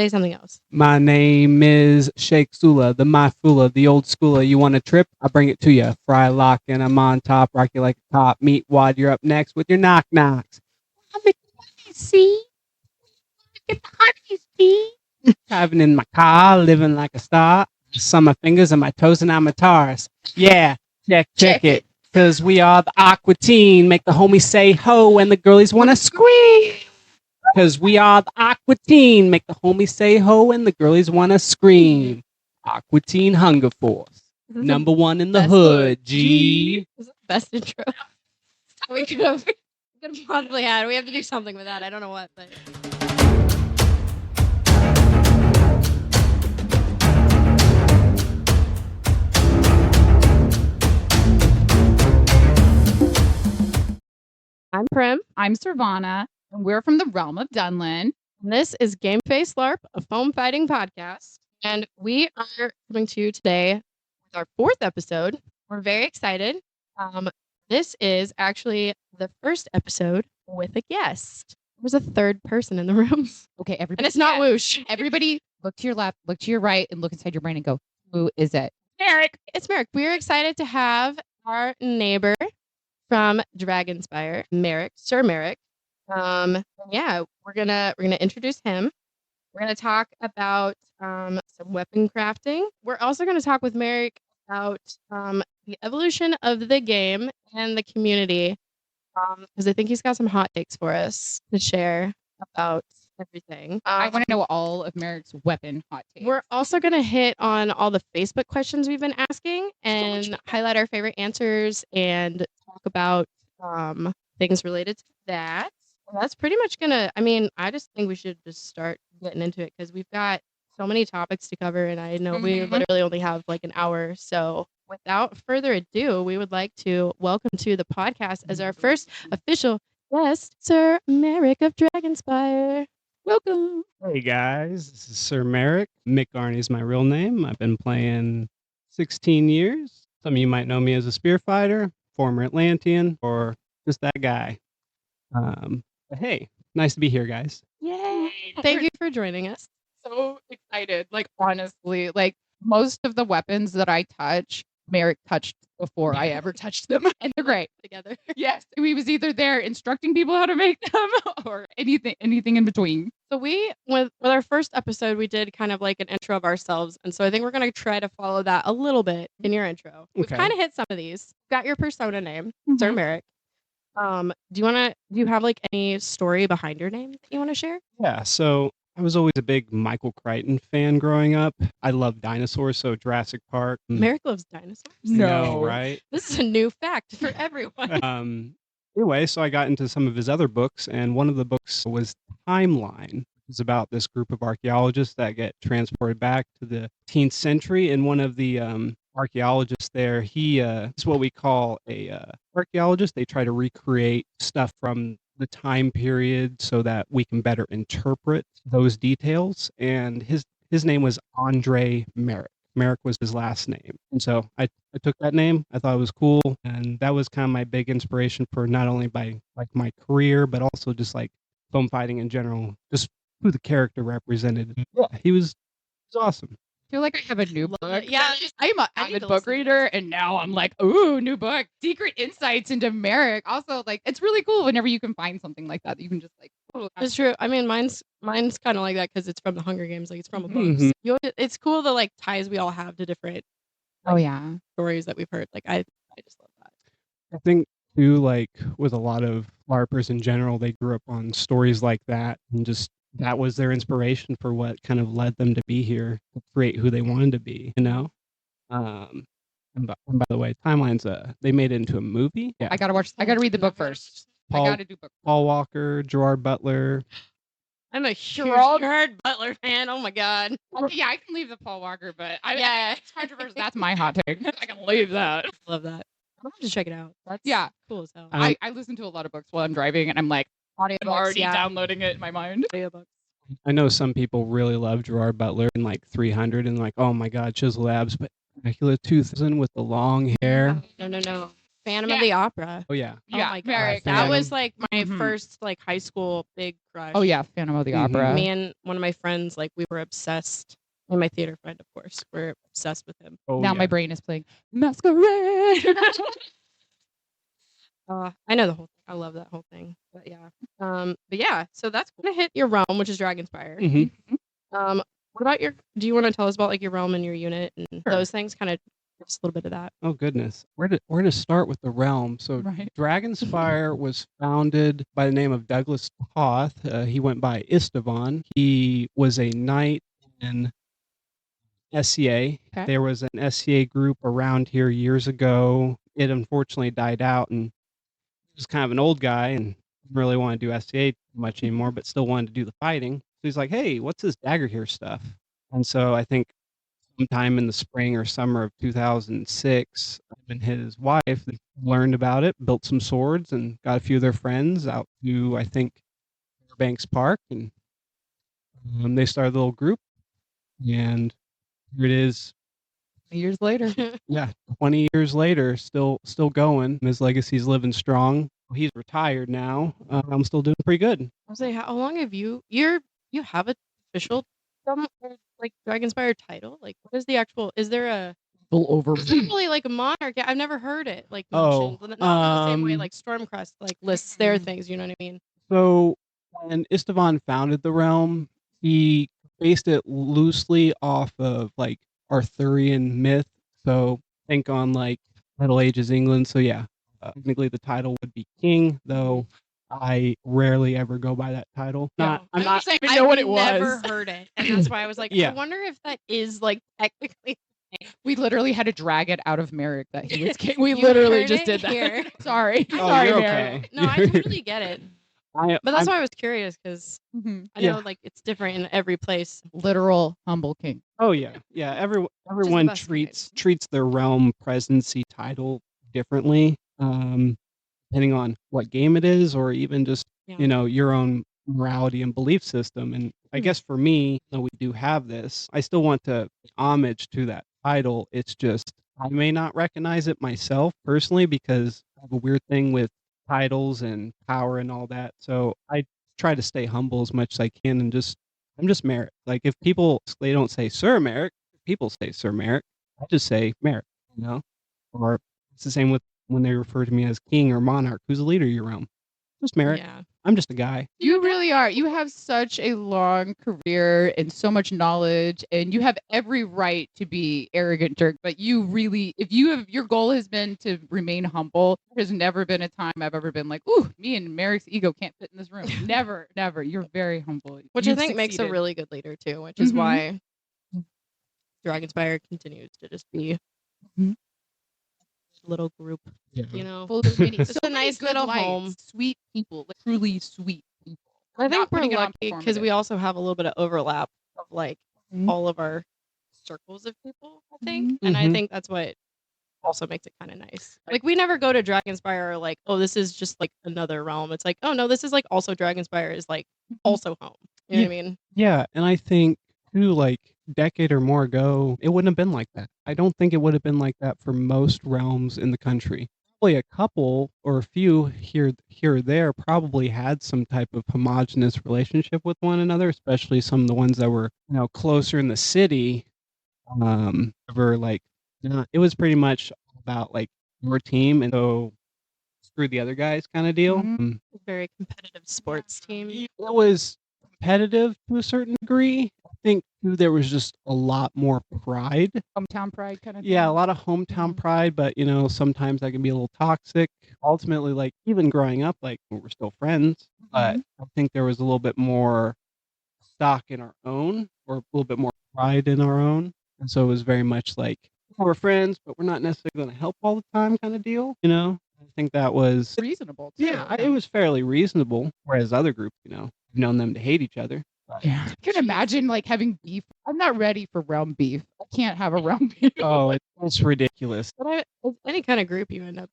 Say something else. My name is Sheikh Sula, the Myfula, the old schooler. You want a trip? I bring it to you. Fry lock and I'm on top, rock you like a top. Meat wad, you're up next with your knock knocks. I'm the see. Get the honeys, see. Driving in my car, living like a star. Sun my fingers and my toes and I'm a Taurus. Yeah, check it. Cause we are the Aqua Teen. Make the homies say ho and the girlies wanna scream. Cause we are the Aqua Teen. Make the homies say ho and the girlies wanna scream. Aqua Teen Hunger Force. Number one in the hood, G. This is the best intro we could have possibly had. We have to do something with that. I don't know what, but. I'm Prim. I'm Sorvana, and we're from the Realm of Dunland. And this is Game Face LARP, a foam fighting podcast. And we are coming to you today with our 4th episode. We're very excited. This is actually the first episode with a guest. There's a third person in the room. Okay, everybody. And it's not Whoosh. Everybody look to your left, look to your right, and look inside your brain and go, who is it? Marik. It's Marik. We're excited to have our neighbor from Dragonspire, Marik, Sir Marik. Yeah, we're gonna introduce him. We're gonna talk about some weapon crafting. We're also gonna talk with Marik about the evolution of the game and the community, because I think he's got some hot takes for us to share about everything. I want to know all of Marik's weapon hot takes. We're also going to hit on all the Facebook questions we've been asking and highlight our favorite answers and talk about things related to that. And that's pretty much going to, I just think we should just start getting into it because we've got so many topics to cover and I know we literally only have like an hour. So without further ado, we would like to welcome to the podcast as our first official guest, Sir Marik of Dragonspire. Welcome. Hey guys, this is Sir Marik. Mick Arney is my real name. I've been playing 16 years. Some of you might know me as a spear fighter, former Atlantean, or just that guy. But hey, nice to be here, guys. Yay! Thank you for joining us. So excited. Like, honestly, like most of the weapons that I touch, Marik touched before I ever touched them. And they're great. Together. Yes. We was either there instructing people how to make them or anything in between. So we, with our first episode, we did kind of like an intro of ourselves. And so I think we're going to try to follow that a little bit in your intro. We've kind of hit some of these. Got your persona name, Sir Marik. Do you have like any story behind your name that you want to share? Yeah, so I was always a big Michael Crichton fan growing up. I love dinosaurs, so Jurassic Park. Marik loves dinosaurs? No, right? This is a new fact for everyone. Anyway, so I got into some of his other books, and one of the books was Timeline. It's about this group of archaeologists that get transported back to the 18th century, and one of the archaeologists there, he is what we call a archaeologist. They try to recreate stuff from the time period so that we can better interpret those details. And his name was Andre Marik. Marik was his last name. And so I took that name. I thought it was cool. And that was kind of my big inspiration for not only by like my career, but also just like foam fighting in general, just who the character represented. Yeah, he was awesome. I feel like I have a new book. Yeah, I'm an avid book reader, and now I'm like, ooh, new book. Secret insights into Marik. Also, like, it's really cool whenever you can find something like that you can just like. Oh, it's true. I mean, mine's kind of like that because it's from the Hunger Games. Like, it's from a book. So it's cool the like ties we all have to different. Like, stories that we've heard. Like, I just love that. I think too, like with a lot of LARPers in general, they grew up on stories like that and just. That was their inspiration for what kind of led them to be here, to create who they wanted to be, you know? And by the way, Timeline's they made it into a movie. Yeah. I gotta read the book first. I gotta do book. Paul Walker, Gerard Butler. I'm a huge Gerard Butler fan. Oh my god. Yeah, I can leave the Paul Walker, but it's controversial. That's my hot take. I can leave that. I love that. I'm gonna check it out. That's cool as hell. I listen to a lot of books while I'm driving, and I'm like, I'm already downloading it in my mind. I know some people really love Gerard Butler and like 300 and like, oh my god, chisel abs, but Dracula 2000 with the long hair. No. Phantom of the Opera. Oh yeah. Oh Yeah, my god, Merrick. that was Phantom. like my Mhm. first like high school big crush. Oh yeah, Phantom of the Mhm. Opera. Me and one of my friends, like we were obsessed. And my theater friend, of course, we're obsessed with him. Oh Now yeah. my brain is playing Masquerade. I know the whole thing. I love that whole thing. But yeah. So that's gonna hit your realm, which is Dragonspire. Mhm. What about do you want to tell us about like your realm and your unit and Sure. those things? Kind of just a little bit of that. Oh goodness, where to start with the realm? So Right. Dragonspire was founded by the name of Douglas Toth. He went by Istvan. He was a knight in SCA. Okay. There was an SCA group around here years ago. It unfortunately died out, and he was kind of an old guy and didn't really want to do SCA much anymore, but still wanted to do the fighting. So he's like, "Hey, what's this dagger here stuff?" And so I think sometime in the spring or summer of 2006, him and his wife learned about it, built some swords, and got a few of their friends out to, I think, Fairbanks Park, and they started a little group, and here it is. Years later. Yeah, 20 years later, still going. His legacy's living strong. He's retired now. I'm still doing pretty good. I was like, how long have you have an official like Dragonspire title? Like, what is the actual? Is there a? Over. It's not really like a monarch. I've never heard it like Oh, mentioned. Not in the same way um, like Stormcrest like lists their things. You know what I mean? So when Istvan founded the realm, he based it loosely off of like Arthurian myth. So think on like Middle Ages England. So yeah, technically the title would be king, though I rarely ever go by that title. I'm not. I even know what it Never was. heard it, and that's why I was like, Yeah. I wonder if that is like technically. We literally had to drag it out of Merrick that he was king. We You literally heard just it did that. here. Sorry. Oh, Sorry, you're Merrick. okay. No, I totally get it. But that's why I was curious because Mhm. I know like it's different in every place. Literal humble king. Oh yeah, yeah. Everyone best treats their realm presidency title differently, depending on what game it is, or even just Yeah. your own morality and belief system. And I guess for me, though we do have this, I still want to pay homage to that title. It's just I may not recognize it myself personally because I have a weird thing with titles and power and all that. So I try to stay humble as much as I can and I'm just Merrick. Like if they don't say Sir Marik, people say Sir Marik. I just say Marik, Or it's the same with when they refer to me as king or monarch. Who's the leader of your realm? Just Marik. Yeah. I'm just a guy. You really are. You have such a long career and so much knowledge, and you have every right to be arrogant, jerk. But you really, if your goal has been to remain humble, there's never been a time I've ever been like, ooh, me and Merrick's ego can't fit in this room. Never, never. You're very humble. Which You've I think makes a succeeded. really good leader too, which is Mhm. why Dragonspire continues to just be Mhm. a little group, Yeah. Full of many- Just so a many nice good little lights, home. sweet people, like, truly sweet people. I think Not we're putting it on lucky because we performative. also have a little bit of overlap of like Mhm. all of our circles of people, I think. And I think that's what also makes it kind of nice. Like we never go to Dragonspire like, oh, this is just like another realm. It's like, oh no, this is like also Dragonspire is like also home. You know what I mean? Yeah, and I think too, like decade or more ago, it wouldn't have been like that. I don't think it would have been like that for most realms in the country. Probably a couple or a few here or there probably had some type of homogenous relationship with one another, especially some of the ones that were closer in the city. Were like it was pretty much about like your team and so screw the other guys kind of deal. Very competitive sports team. It was competitive to a certain degree. I think too, there was just a lot more pride. Hometown pride kind of thing. Yeah, a lot of hometown pride, but sometimes that can be a little toxic. Ultimately, like even growing up, like we're still friends, but I think there was a little bit more stock in our own, or a little bit more pride in our own, and so it was very much like we're friends, but we're not necessarily going to help all the time, kind of deal. I think that was reasonable too. yeah, it was fairly reasonable. Whereas other groups, I've known them to hate each other. Yeah. I can imagine like having beef. I'm not ready for realm beef. I can't have a realm beef. Oh, it's ridiculous. But any kind of group you end up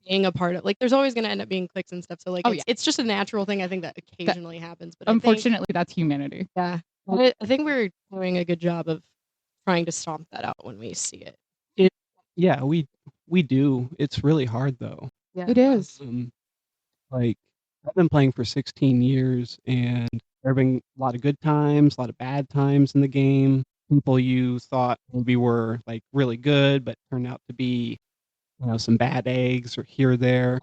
being a part of, like there's always going to end up being cliques and stuff. So like it's just a natural thing I think that occasionally happens. But unfortunately, that's humanity. Yeah. But I think we're doing a good job of trying to stomp that out when we see it. Yeah, we We do. It's really hard though. Yeah. It is. Like I've been playing for 16 years, and there have been a lot of good times, a lot of bad times in the game. People you thought maybe were like really good, but turned out to be, some bad eggs or here or there,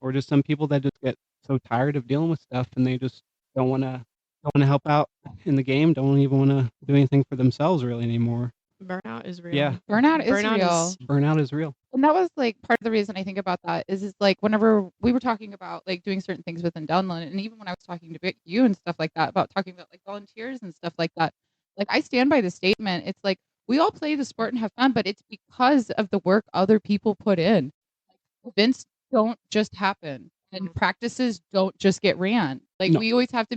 or just some people that just get so tired of dealing with stuff and they just don't want to help out in the game. Don't even want to do anything for themselves really anymore. Burnout is real. Yeah, Burnout is Burnout real. is- burnout is real. And that was like part of the reason I think about that is like whenever we were talking about like doing certain things within Download, and even when I was talking to you and stuff like that about talking about like volunteers and stuff like that, like I stand by the statement. It's like we all play the sport and have fun, but it's because of the work other people put in. Events don't just happen, and practices don't just get ran. Like No. we always have to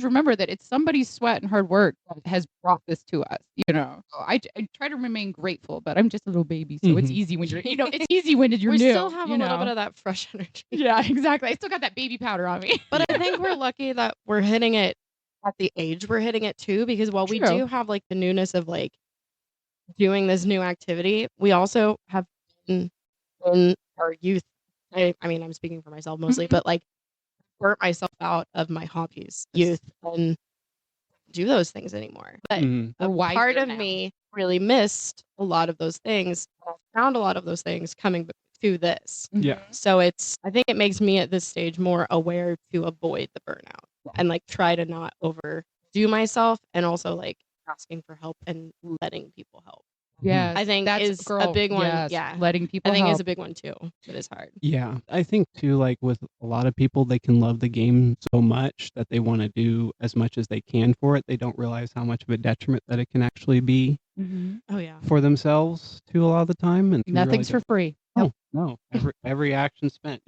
remember that it's somebody's sweat and hard work that has brought this to us. So I try to remain grateful, but I'm just a little baby, so it's Mhm. easy when you're it's easy when you're We new. still have a little bit of that fresh energy. Yeah, exactly. I still got that baby powder on me. But I think we're lucky that we're hitting it at the age we're hitting it too, because while we True. do have like the newness of like doing this new activity, we also have been in our youth. I mean, I'm speaking for myself mostly, Mhm. but like burnt myself out of my hobbies, youth, and do those things anymore. But Mhm. a We're part wiser of now. me really missed a lot of those things. I found a lot of those things coming to this. Yeah. So I think it makes me at this stage more aware to avoid the burnout and like try to not overdo myself, and also like asking for help and letting people help. Yes, I think that's is a big one. yes, Yeah. letting people I think help. is a big one too. It is hard. Yeah, I think too, like with a lot of people, they can love the game so much that they want to do as much as they can for it. They don't realize how much of a detriment that it can actually be Mhm. Oh yeah. for themselves too a lot of the time. And you really Nothing's for don't- free. Oh, no, every action spent,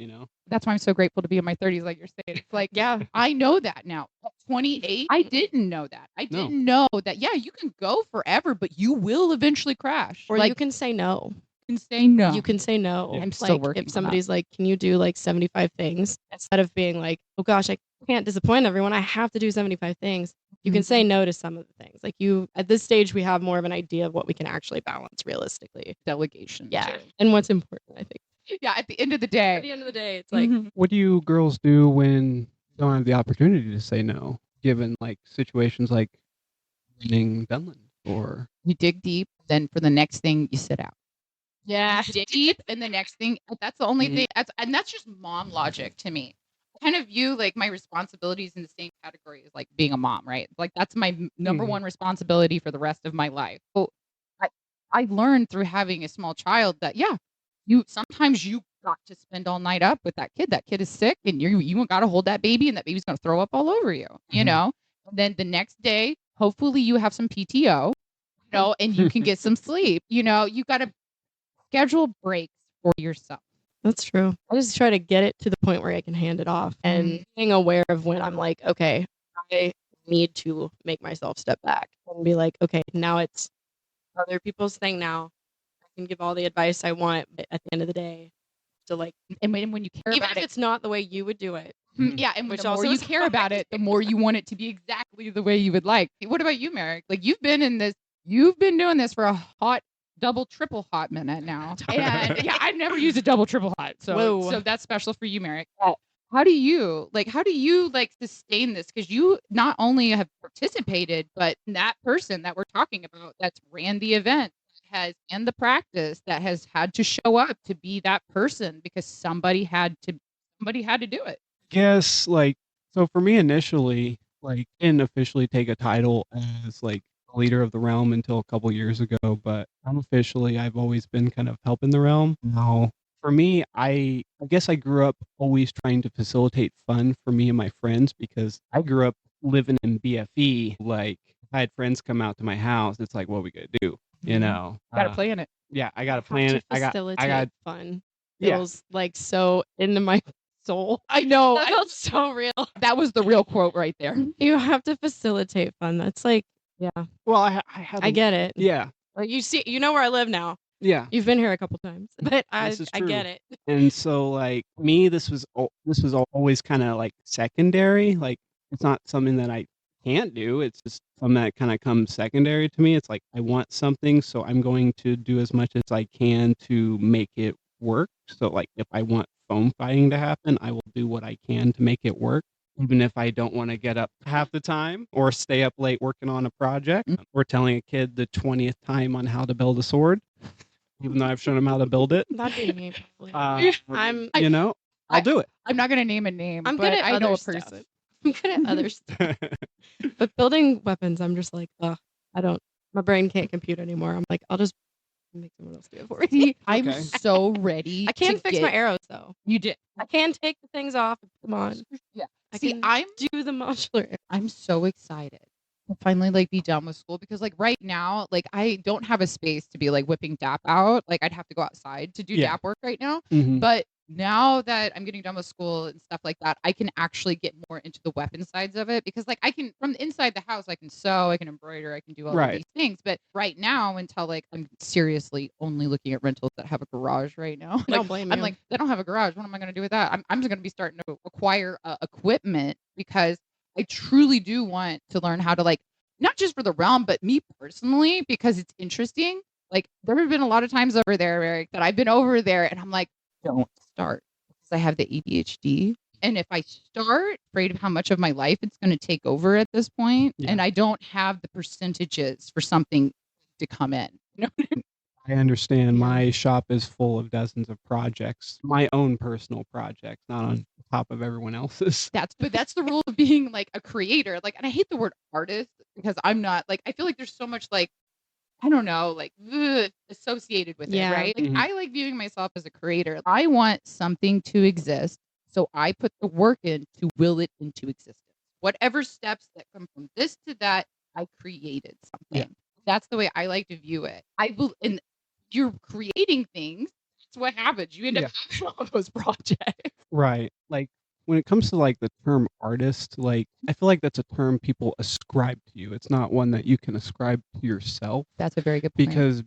That's why I'm so grateful to be in my 30s, like you're saying. It's like, Yeah. I know that now. At 28, I didn't know that. I No. didn't know that, yeah, you can go forever, but you will eventually crash. Or like, you can say no. can say no. You can say no. Yeah. I'm still Like working on if that. somebody's like, "Can you do like 75 things?" Instead of being like, "Oh gosh, I can't disappoint everyone. I have to do 75 things." You can say no to some of the things. Like at this stage, we have more of an idea of what we can actually balance realistically. Delegation. Yeah. too. And what's important, I think. Yeah, at the end of the day. At the end of the day, it's like, Mhm. What do you girls do when you don't have the opportunity to say no, given like situations like winning Dunland or You dig deep, then for the next thing, you sit out. yeah. You dig deep, and the next thing, that's the only Mhm. thing. That's just mom logic to me. I kind of view like my responsibilities in the same category as like being a mom, right? Like that's my number Mhm. one responsibility for the rest of my life. So I learned through having a small child that sometimes you got to spend all night up with that kid. That kid is sick, and you got to hold that baby, and that baby's going to throw up all over you. You Mhm. know. And then the next day, hopefully you have some PTO, and you can get some sleep. You got to schedule breaks for yourself. That's true. I just try to get it to the point where I can hand it off, and being aware of when I'm like, okay, I need to make myself step back and be like, okay, now it's other people's thing now. I can give all the advice I want, but at the end of the day, to like, And when you care even about if it, it's not the way you would do it. yeah, and Which the more also you is care about it, the more you want it to be exactly the way you would like. What about you, Marik? Like you've been doing this for a hot, double, triple hot minute now. And yeah, I've never used a double, triple hot. So Whoa. that's special for you, Marik. How do you sustain this? Because you not only have participated, but that person that we're talking about that's ran the event and the practice that has had to show up to be that person because somebody had to do it. guess like so for me initially, like didn't officially take a title as like leader of the realm until a couple years ago, but unofficially I've always been kind of helping the realm. Now for me, I guess I grew up always trying to facilitate fun for me and my friends because I grew up living in BFE. Like if I had friends come out to my house, it's like what we gonna do, you know? Got to play in it. Yeah, I gotta Have plan to it. I got facilitate fun. Yeah. Feels like so into my soul. I know. That felt so real. That was the real quote right there. You have to facilitate fun. That's like, yeah, well, I had I get it. yeah. Like you know where I live now. Yeah. You've been here a couple times, but I This is get true. it. And so like me, this was always kind of like secondary. Like it's not something that I can't do. It's just something that kind of comes secondary to me. It's like I want something, so I'm going to do as much as I can to make it work. So like if I want foam fighting to happen, I will do what I can to make it work, even if I don't want to get up half the time or stay up late working on a project or telling a kid the 20th time on how to build a sword, even though I've shown him how to build it. Not being me. I'll do it. I'm not gonna name a name, I'm but good at I know other a stuff. person. I'm good at other stuff. But building weapons, I'm just like, my brain can't compute anymore. I'm like, I'll just make someone else do it for me. See, I'm Okay. so ready. I can to fix my arrows though. You did. I can take the things off and put them on. Yeah. I See, can I'm do the modular. I'm so excited to finally like be done with school because like right now, like I don't have a space to be like whipping DAP out. Like I'd have to go outside to do Yeah. DAP work right now. Mhm. But now that I'm getting done with school and stuff like that, I can actually get more into the weapon sides of it because like I can from inside the house, I can sew, I can embroider, I can do all of Right. these things. But right now, until like I'm seriously only looking at rentals that have a garage right now. I don't blame I'm you. like, they don't have a garage. What am I going to do with that? I'm just going to be starting to acquire equipment because I truly do want to learn how to like, not just for the realm, but me personally, because it's interesting. Like there have been a lot of times over there, Eric, that I've been over there and I'm like, don't start because I have the ADHD. And if I start, afraid of how much of my life it's going to take over at this point, Yeah. and I don't have the percentages for something to come in. You know? I understand. Yeah. My shop is full of dozens of projects, my own personal projects, not on top of everyone else's. That's the rule of being like a creator. Like, and I hate the word artist because I'm not like, I feel like there's so much like, I don't know, like associated with Yeah. it, right? Like Mhm. I like viewing myself as a creator. I want something to exist. So I put the work in to will it into existence. Whatever steps that come from this to that, I created something. That's the way I like to view it. And you're creating things. That's what happens. You end up having all those projects. Right. Like when it comes to like the term artist, like I feel like that's a term people ascribe to you. It's not one that you can ascribe to yourself That's a very good point. because,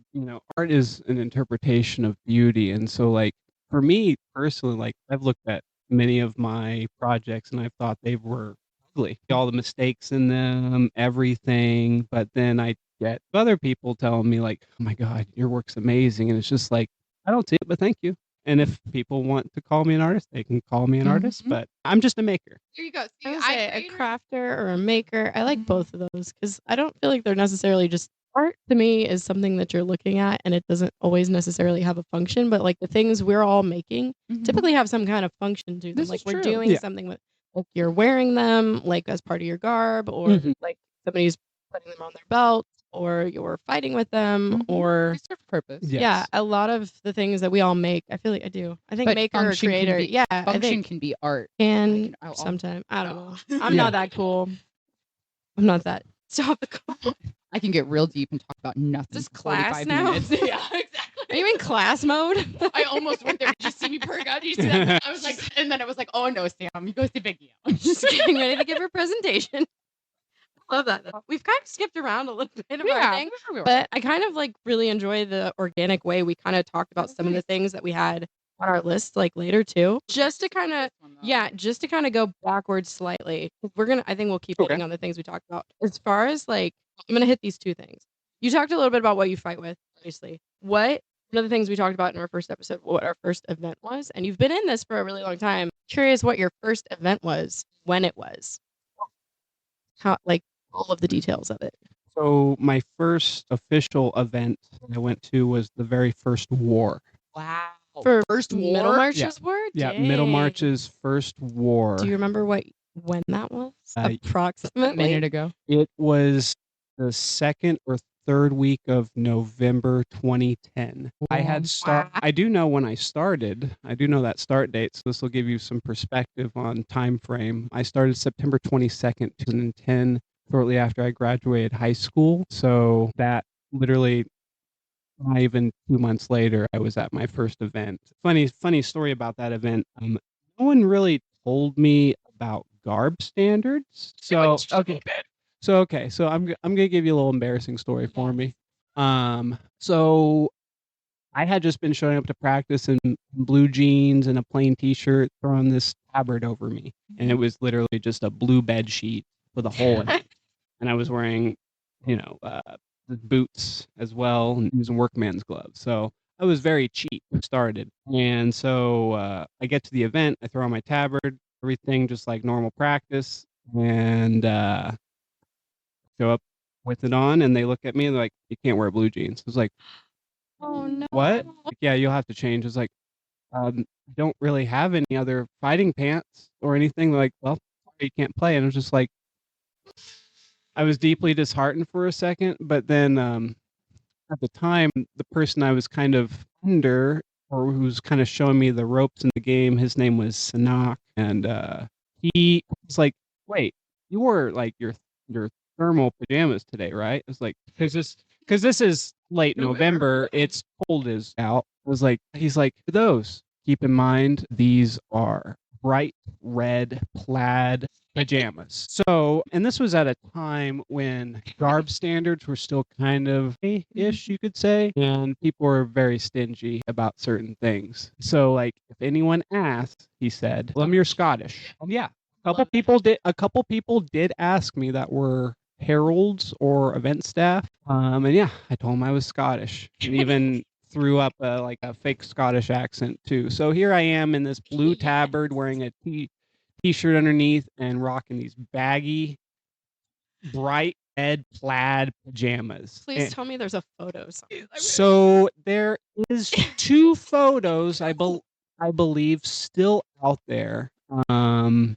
art is an interpretation of beauty. And so like for me personally, like I've looked at many of my projects and I've thought they were ugly. All the mistakes in them, everything. But then I get other people telling me like, oh my God, your work's amazing. And it's just like, I don't see it, but thank you. And if people want to call me an artist, they can call me an artist, but I'm just a maker. There you go. See, I would say a creator- crafter or a maker. I like Mhm. both of those because I don't feel like they're necessarily just art. To me, is something that you're looking at, and it doesn't always necessarily have a function. But like the things we're all making Mhm. typically have some kind of function to them. This Like is we're true. doing Yeah. something with, like you're wearing them, like as part of your garb, or Mhm. like somebody's putting them on their belt, or you're fighting with them, Mhm. or They serve a purpose. Yes. yeah, a lot of the things that we all make. I feel like I do. I think But maker or function can creator. be- Yeah, I Function think can be art. can I'll- sometimes. I don't know. No. I'm Yeah. not that cool. I'm not that topical. I can get real deep and talk about nothing. This for class 45 now? minutes. Yeah, exactly. Are you in class mode? I almost went there. Did you see me perk out? Did you see that? I was like, and then I was like, oh no, Sam, you go see Vicky. Just getting ready to give her presentation. I love that. Though. We've kind of skipped around a little bit of our thing, but I kind of like really enjoy the organic way we kind of talked about some of the things that we had on our list like later too. Just to kind of go backwards slightly. I think we'll keep Okay. hitting on the things we talked about. As far as like, I'm gonna hit these two things. You talked a little bit about what you fight with, obviously. One of the things we talked about in our first episode, what our first event was, and you've been in this for a really long time. Curious what your first event was, when it was, how, like all of the details of it. So my first official event I went to was the very first war. Wow. For first war? Middlemarch's war? Yeah, Dang. Middlemarch's first war. Do you remember when that was? A Approximately. minute ago. It was the second or third week of November 2010. I do know when I started. I do know that start date, so this will give you some perspective on time frame. I started September 22nd, 2010, shortly after I graduated high school. So that literally not even 2 months later, I was at my first event. Funny story about that event. No one really told me about garb standards. So So I'm gonna give you a little embarrassing story for me. So I had just been showing up to practice in blue jeans and a plain t-shirt, throwing this tabard over me, and it was literally just a blue bed sheet with a hole in it. and I was wearing, the boots as well, and using workman's gloves. So I was very cheap started. And so I get to the event, I throw on my tabard, everything just like normal practice, and show up with it on, and they look at me and they're like, "You can't wear blue jeans." I was like, Oh no. "What?" Like, yeah, you'll have to change. It's like, don't really have any other fighting pants or anything. They're like, well, you can't play. And I was just like, I was deeply disheartened for a second, but then at the time, the person I was kind of under, or who was kind of showing me the ropes in the game, his name was Sanak, and he was like, "Wait, you wore like your thermal pajamas today, right?" I was like, because this is late November, it's cold as out. I was like, he's like, those. Keep in mind, these are bright red plaid pajamas. So, and this was at a time when garb standards were still kind of ish, you could say, and people were very stingy about certain things. So, like, if anyone asked, he said, "Well, you're Scottish." And yeah, a couple people did ask me that were heralds or event staff. And yeah, I told them I was Scottish, and even threw up like a fake Scottish accent too. So here I am in this blue tabard wearing a t-shirt underneath and rocking these baggy, bright red plaid pajamas. Please tell me there's a photo somewhere. So there is 2 photos I believe still out there that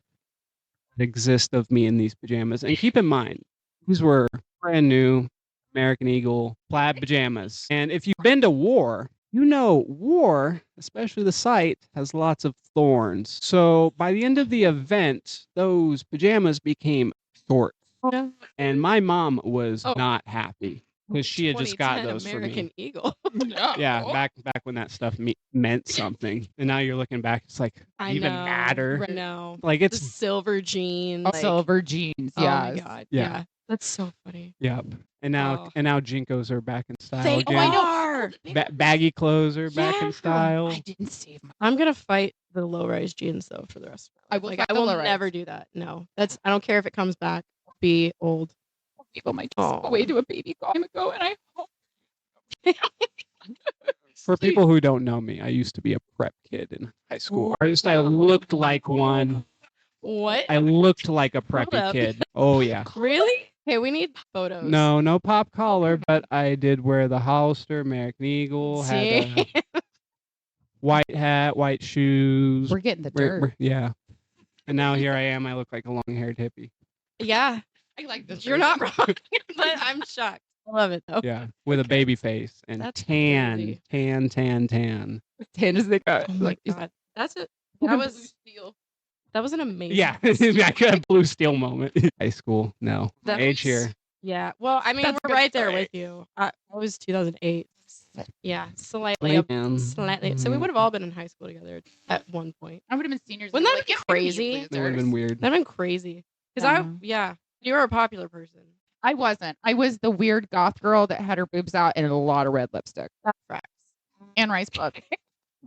exist of me in these pajamas. And keep in mind, these were brand new American Eagle plaid pajamas. And if you've been to war, you know war, especially the site, has lots of thorns. So by the end of the event, those pajamas became short. Yeah. And my mom was not happy because she had just got 2010 those American for me. Eagle. Yeah, back when that stuff meant something. And now you're looking back, it's like, I even know. matter. No. Like The it's silver jeans. like- Silver jeans. Oh my Yes. god. Yeah. Yeah. That's so funny. Yep. And now Oh. Jinkos are back in style They again. are. Baggy clothes are back Yeah. in style. I didn't save my. I'm gonna fight the low-rise jeans though for the rest of my life. I will Like fight I the will low-rise. never do that. No. I don't care if it comes back. I'll be old. Gave all my Aw. away to a baby time ago, and I hope. For people who don't know me, I used to be a prep kid in high school. Or at least I looked like one. What? I looked like a Hold preppy up. kid. Oh yeah. Really? Hey, we need photos. No pop collar, but I did wear the Hollister, American Eagle, had See? a white hat, white shoes. We're getting the dirt. Yeah. And now here I am. I look like a long-haired hippie. Yeah. I like this. You're not wrong. But I'm shocked. I love it though. Yeah, with a baby face and That's tan. crazy. Tan. tan as they got. Oh my god. That's it. That was an amazing. Yeah, I got a blue steel moment. High school, no. That Age was- here. Yeah. Well, I mean, That's a we're good right there story. with you. I was 2008. Yeah, slightly up, Man. slightly. So we would have all been in high school together at one point. I would have been seniors. Wouldn't and that they be were like, "Yeah, crazy? you That would have been weird. That'd been crazy. Because Yeah. you were a popular person. I wasn't. I was the weird goth girl that had her boobs out and a lot of red lipstick That tracks. and rice puffs.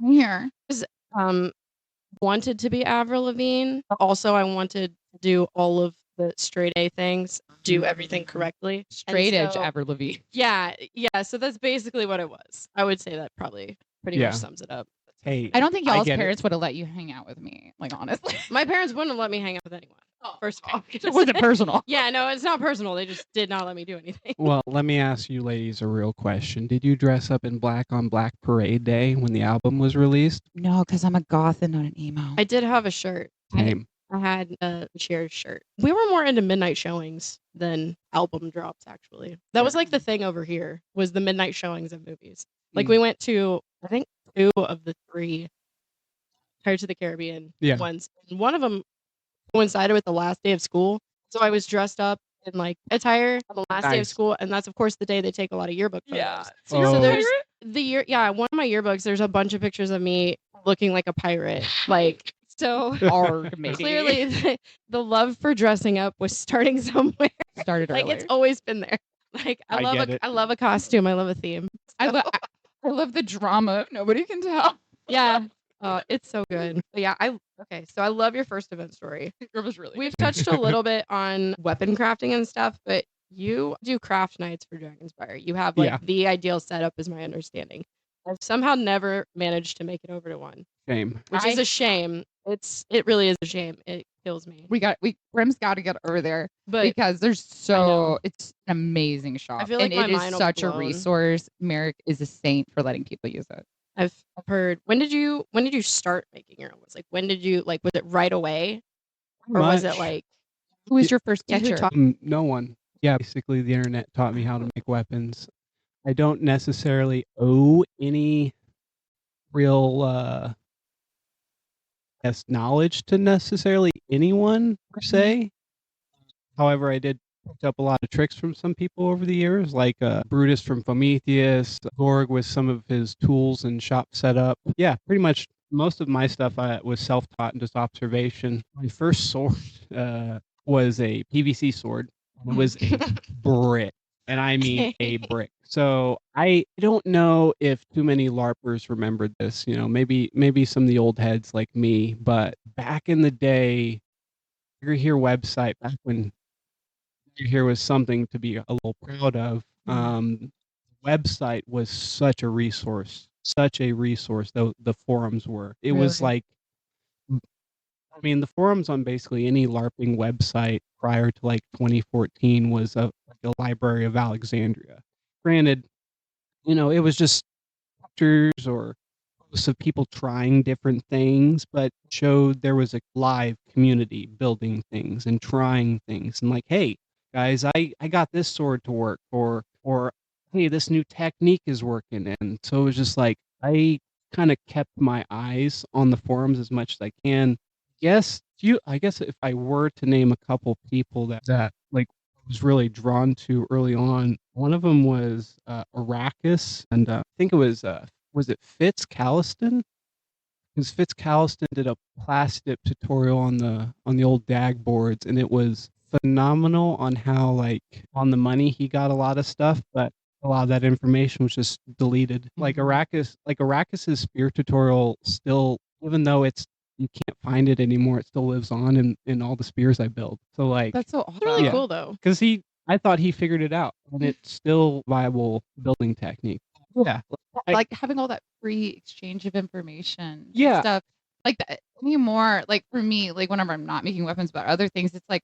Here. Wanted to be Avril Lavigne. Also, I wanted to do all of the straight A things, do everything correctly. Straight edge so- Avril Lavigne. Yeah. So that's basically what it was. I would say that probably pretty Yeah. much sums it up. Hey, I don't think I y'all's get it. parents would have let you hang out with me. Like honestly, My parents wouldn't let me hang out with anyone. First of all. it wasn't personal. Yeah, no, it's not personal. They just did not let me do anything. Well, let me ask you ladies a real question. Did you dress up in black on Black Parade Day when the album was released? No, because I'm a goth and not an emo. I did have a shirt. Same. I had a Cheers shirt. We were more into midnight showings than album drops, actually. That was like the thing over here, was the midnight showings of movies. Like we went to, I think, 2 of the 3 Pirates of the Caribbean ones. And one of them coincided with the last day of school. So I was dressed up in like attire on the last day of Nice. school. And that's, of course, the day they take a lot of yearbook photos. Yeah. So you're a there's the year. Yeah. One of my yearbooks, there's a bunch of pictures of me looking like a pirate. Like, so Hard, maybe. clearly the love for dressing up was starting somewhere. started Like earlier. it's always been there. Like I get it. I love a costume. I love a theme. I love the drama. Nobody can tell. Yeah. It's so good. But yeah, okay, so I love your first event story. It was really We've touched a little bit on weapon crafting and stuff, but you do craft nights for Dragonspire. You have like Yeah. the ideal setup, is my understanding. I've somehow never managed to make it over to one, Shame. which is a shame. It really is a shame. It kills me. Prim's got to get over there But because there's know. it's an amazing shop feel like and my it is mind will such a blown. resource. Merrick is a saint for letting people use it. I've heard. When did you start making your own? Like when did you was it right away, or was it like Who was your first Yeah, who teacher? taught- No one. Yeah, basically the internet taught me how to make weapons. I don't necessarily owe any real knowledge to necessarily anyone per se. However, I did pick up a lot of tricks from some people over the years, like Brutus from Prometheus, Gorg with some of his tools and shop setup. Yeah, pretty much most of my stuff was self-taught and just observation. My first sword was a PVC sword. It was a brick, and I mean a brick. So I don't know if too many LARPers remembered this. You know, maybe some of the old heads like me, but back in the day, your here website back when here was something to be a little proud of. Website was such a resource. Though the forums were. It was Really? like, I mean, the forums on basically any LARPing website prior to like 2014 was like a Library of Alexandria. Granted, you know, it was just pictures or posts of people trying different things, but showed there was a live community building things and trying things and like, hey, guys, I got this sword to work, or hey, this new technique is working. And so it was just like I kind of kept my eyes on the forums as much as I can. I guess if I were to name a couple people that like I was really drawn to early on, one of them was Arrakis, and I think it was it Fitz Calliston? Because Fitz Calliston did a plastic tutorial on the old DAG boards, and it was phenomenal on how like on the money he got a lot of stuff, but a lot of that information was just deleted. Like Arrakis's spear tutorial still, even though you can't find it anymore, it still lives on in all the spears I build. So like That's so awesome. It's really cool though. because I thought he figured it out, and it's still viable building technique. Yeah, Like having all that free exchange of information. Yeah. Stuff like that anymore. Like for me, like whenever I'm not making weapons but other things, it's like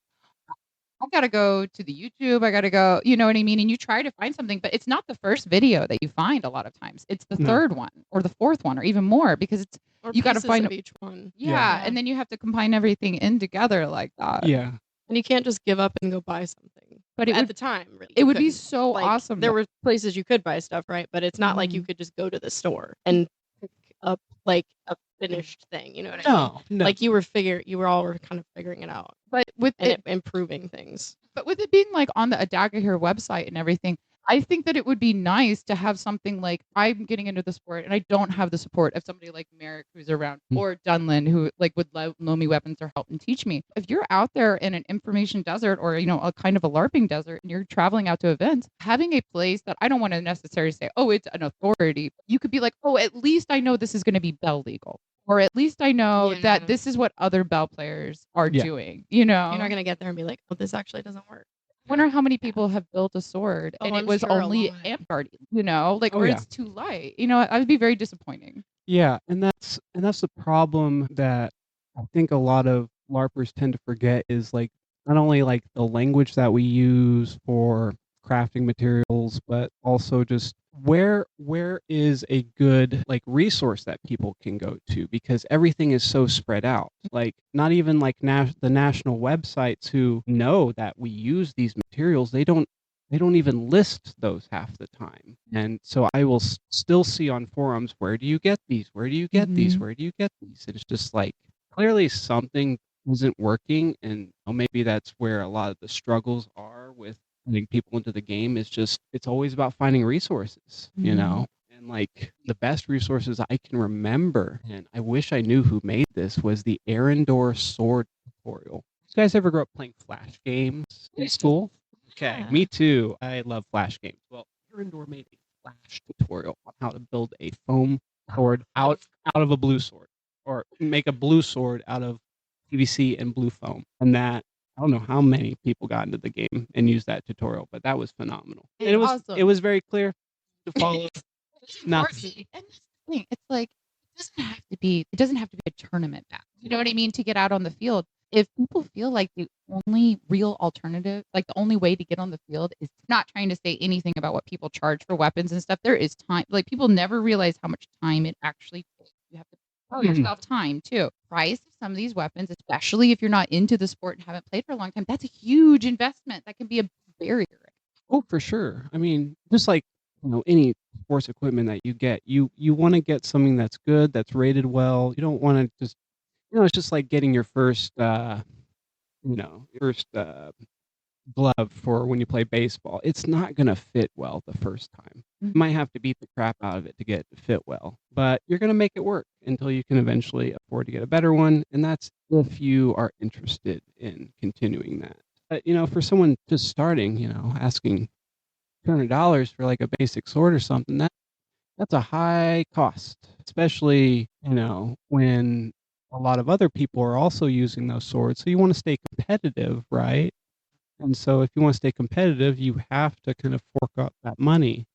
I gotta go to the YouTube. I gotta go, you know what I mean? And you try to find something, but it's not the first video that you find a lot of times. It's the No. third one or the fourth one or even more because it's Or you gotta pieces find of each one. yeah, and then you have to combine everything in together like that. yeah. And you can't just give up and go buy something. But it at would the time, really, it you would be couldn't. so Like, awesome. There were places you could buy stuff, right? But it's not like you could just go to the store and pick up like a finished thing. You know what I mean? No. Like you were all kind of figuring it out but with and it improving things. But with it being like on the Adaga here website and everything, I think that it would be nice to have something like I'm getting into the sport and I don't have the support of somebody like Merrick who's around or Dunlin who like would loan me weapons or help and teach me. If you're out there in an information desert or you know a kind of a LARPing desert and you're traveling out to events, having a place that I don't want to necessarily say, oh, it's an authority. You could be like, oh, at least I know this is going to be bell legal. Or at least I know that this is what other bell players are doing. You know, You're not gonna get there and be like, "Oh, this actually doesn't work." I wonder how many people have built a sword and it I'm was sure a only lot. amp guardian, you know, like Oh, or yeah. it's too light. You know, I would be very disappointing. Yeah, and that's the problem that I think a lot of LARPers tend to forget is like not only like the language that we use for crafting materials, but also just where is a good like resource that people can go to, because everything is so spread out. Like not even like the national websites who know that we use these materials, they don't even list those half the time. And so I will still see on forums, where do you get these? Where do you get these? Where do you get these? And it's just like clearly something isn't working, and you know, maybe that's where a lot of the struggles are with getting people into the game. Is just it's always about finding resources, you know. And like the best resources I can remember, and I wish I knew who made this, was the Arendor sword tutorial. You guys ever grow up playing Flash games in school? Okay, Yeah. me too. I love Flash games. Well, Arendor made a Flash tutorial on how to build a foam sword out of a blue sword. or make a blue sword out of PVC and blue foam. And that, I don't know how many people got into the game and used that tutorial, but that was phenomenal. And it Awesome. was very clear to follow. It's Not- important. And that's the thing. It's like it doesn't have to be a tournament match. You know what I mean? To get out on the field. If people feel like the only real alternative, like the only way to get on the field is not trying to say anything about what people charge for weapons and stuff. There is time. Like people never realize how much time it actually takes. You have to tell yourself time too. Price of some of these weapons, especially if you're not into the sport and haven't played for a long time, that's a huge investment. That can be a barrier. Oh, for sure. I mean, just like any sports equipment that you get, you want to get something that's good, that's rated well. You don't want to just it's just like getting your first glove for when you play baseball. It's not going to fit well the first time. You might have to beat the crap out of it to get it to fit well, but you're going to make it work until you can eventually afford to get a better one. And that's if you are interested in continuing that. But, for someone just starting, asking $200 for like a basic sword or something, that's a high cost, especially, when a lot of other people are also using those swords. So you want to stay competitive, right? And so if you want to stay competitive, you have to kind of fork out that money.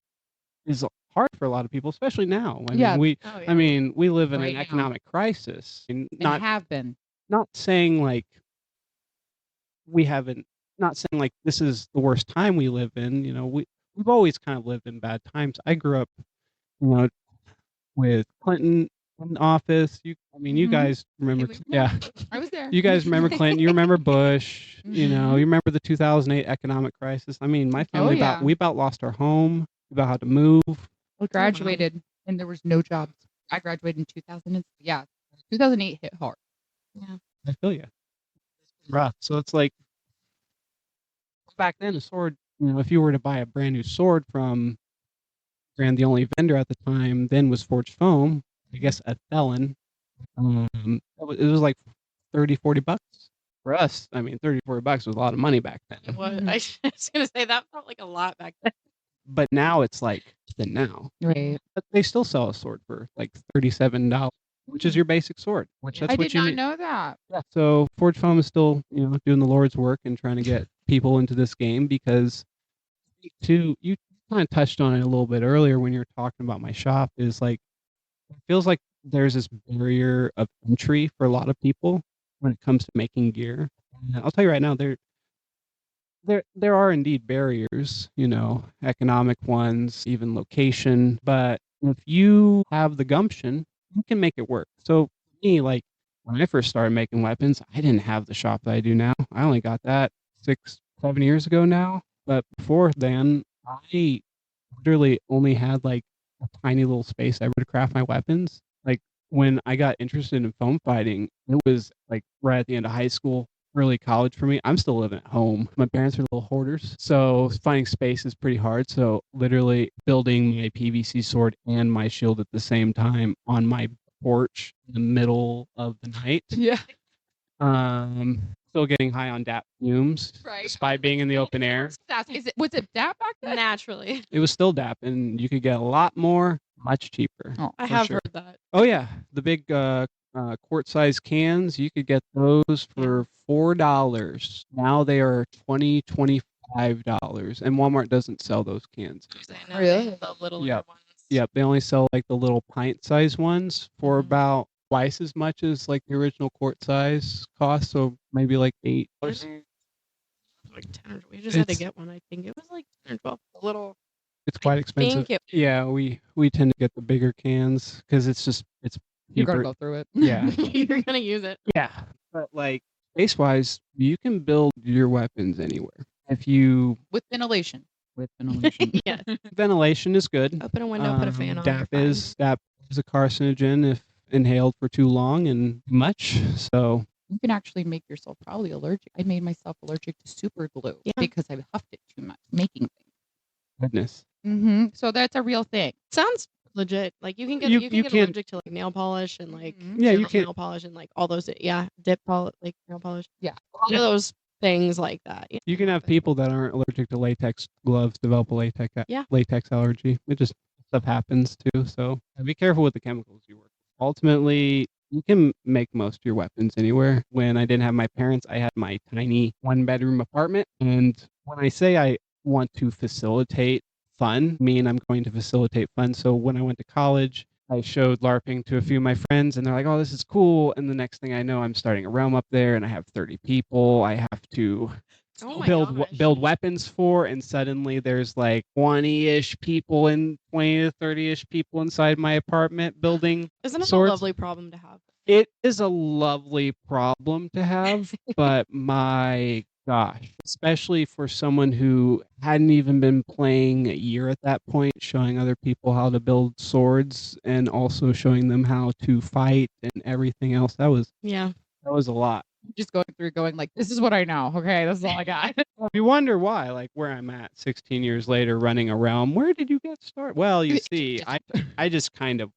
It's hard for a lot of people, especially now. Yeah. I mean, we live in Right an now. economic crisis. And And have been. not saying like we haven't, not saying like this is the worst time we live in. We've always kind of lived in bad times. I grew up, with Clinton in office. You guys remember? Yeah, I was there. you guys remember Clinton. You remember Bush. You remember the 2008 economic crisis. I mean, my family we about lost our home. We about had to move. We graduated and there was no jobs. I graduated in 2000. 2008 hit hard. Yeah. I feel you. Rough. So it's like back then, a sword. If you were to buy a brand new sword from, and the only vendor at the time then was Forged Foam, I guess a felon. It was like $30-$40 for us. I mean, $30-$40 was a lot of money back then. It was, I was gonna say that felt like a lot back then. But now it's like than now. Right. But they still sell a sword for like $37, which is your basic sword. Which that's I what did you not need. know that. Yeah. So Forged Foam is still doing the Lord's work and trying to get people into this game because you kind of touched on it a little bit earlier when you were talking about my shop, is like it feels like there's this barrier of entry for a lot of people when it comes to making gear. And I'll tell you right now, there are indeed barriers, economic ones, even location. But if you have the gumption, you can make it work. So for me, like when I first started making weapons, I didn't have the shop that I do now. I only got that 6-7 years ago now. But before then, I literally only had like a tiny little space ever to craft my weapons. Like when I got interested in foam fighting, it was like right at the end of high school, early college for me. I'm still living at home. My parents are little hoarders, so finding space is pretty hard. So literally building my PVC sword and my shield at the same time on my porch in the middle of the night. Yeah. Still getting high on DAP fumes, Right. despite being in the open air. Was it DAP back then? Naturally. It was still DAP, and you could get a lot more, much cheaper. Oh, I for have sure. heard that. Oh yeah, the big quart-sized cans, you could get those for $4. Now they are $25, and Walmart doesn't sell those cans. I know Really? the little Yep. ones. Yep, they only sell like the little pint-sized ones for about twice as much as like the original quart size cost, so maybe like $8. Like 10 or we just had to It's- get one. I think it was like 10 or 12. A little. It's quite expensive. think it- Yeah, we tend to get the bigger cans because it's You're gonna cheaper. go through it. Yeah. You're gonna use it. Yeah, but like space-wise, you can build your weapons anywhere. If you With ventilation. With ventilation. Yeah. ventilation is good. Open a window, put a fan on. DAP you're is a carcinogen if inhaled for too long and much. So You can actually make yourself probably allergic. I made myself allergic to super glue Yeah. because I huffed it too much making things. goodness. So that's a real thing. fine. Sounds legit. Like you can get You you can get can't- allergic to like nail polish and like Yeah, you general can't. nail polish and like all those dip polish like nail polish. Yeah. A lot of those things like that. You can have people that aren't allergic to latex gloves develop a latex allergy. It just stuff happens too. So be careful with the chemicals you work with. Ultimately, You can make most of your weapons anywhere. When I didn't have my parents, I had my tiny one-bedroom apartment. And when I say I want to facilitate fun, I mean I'm going to facilitate fun. So when I went to college, I showed LARPing to a few of my friends, and they're like, "Oh, this is cool." And the next thing I know, I'm starting a realm up there, and I have 30 people. I have to Oh my build gosh. build weapons for, and suddenly there's like 20-ish people and 20 to 30-ish people inside my apartment building Isn't it a swords. lovely problem to have? It is a lovely problem to have, but my gosh, especially for someone who hadn't even been playing a year at that point, showing other people how to build swords and also showing them how to fight and everything else. Yeah. That was a lot. Just going through, going like, this is what I know. Okay, this is all I got. You wonder why, like where I'm at 16 years later running a realm. Where did you get started? Well, you see, I just kind of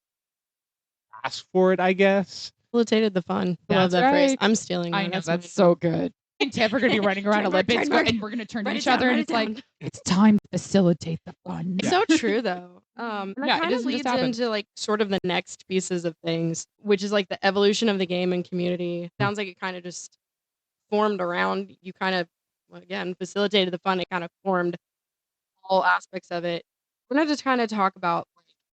asked for it, I guess. Facilitated the fun. I love That's that phrase. right. I'm stealing that. I know, mine. that's so good. And Tiff are going to be running around Trademark, Olympics, trademark. and we're going to turn to Write it each down, other, and write it's it like, down. it's time to facilitate the fun. It's so true though. And Yeah, it that kind of doesn't just leads happen. into like sort of the next pieces of things, which is like the evolution of the game and community. Sounds like it kind of just formed around you kind of again facilitated the fun. It kind of formed all aspects of it. We're gonna just kind of talk about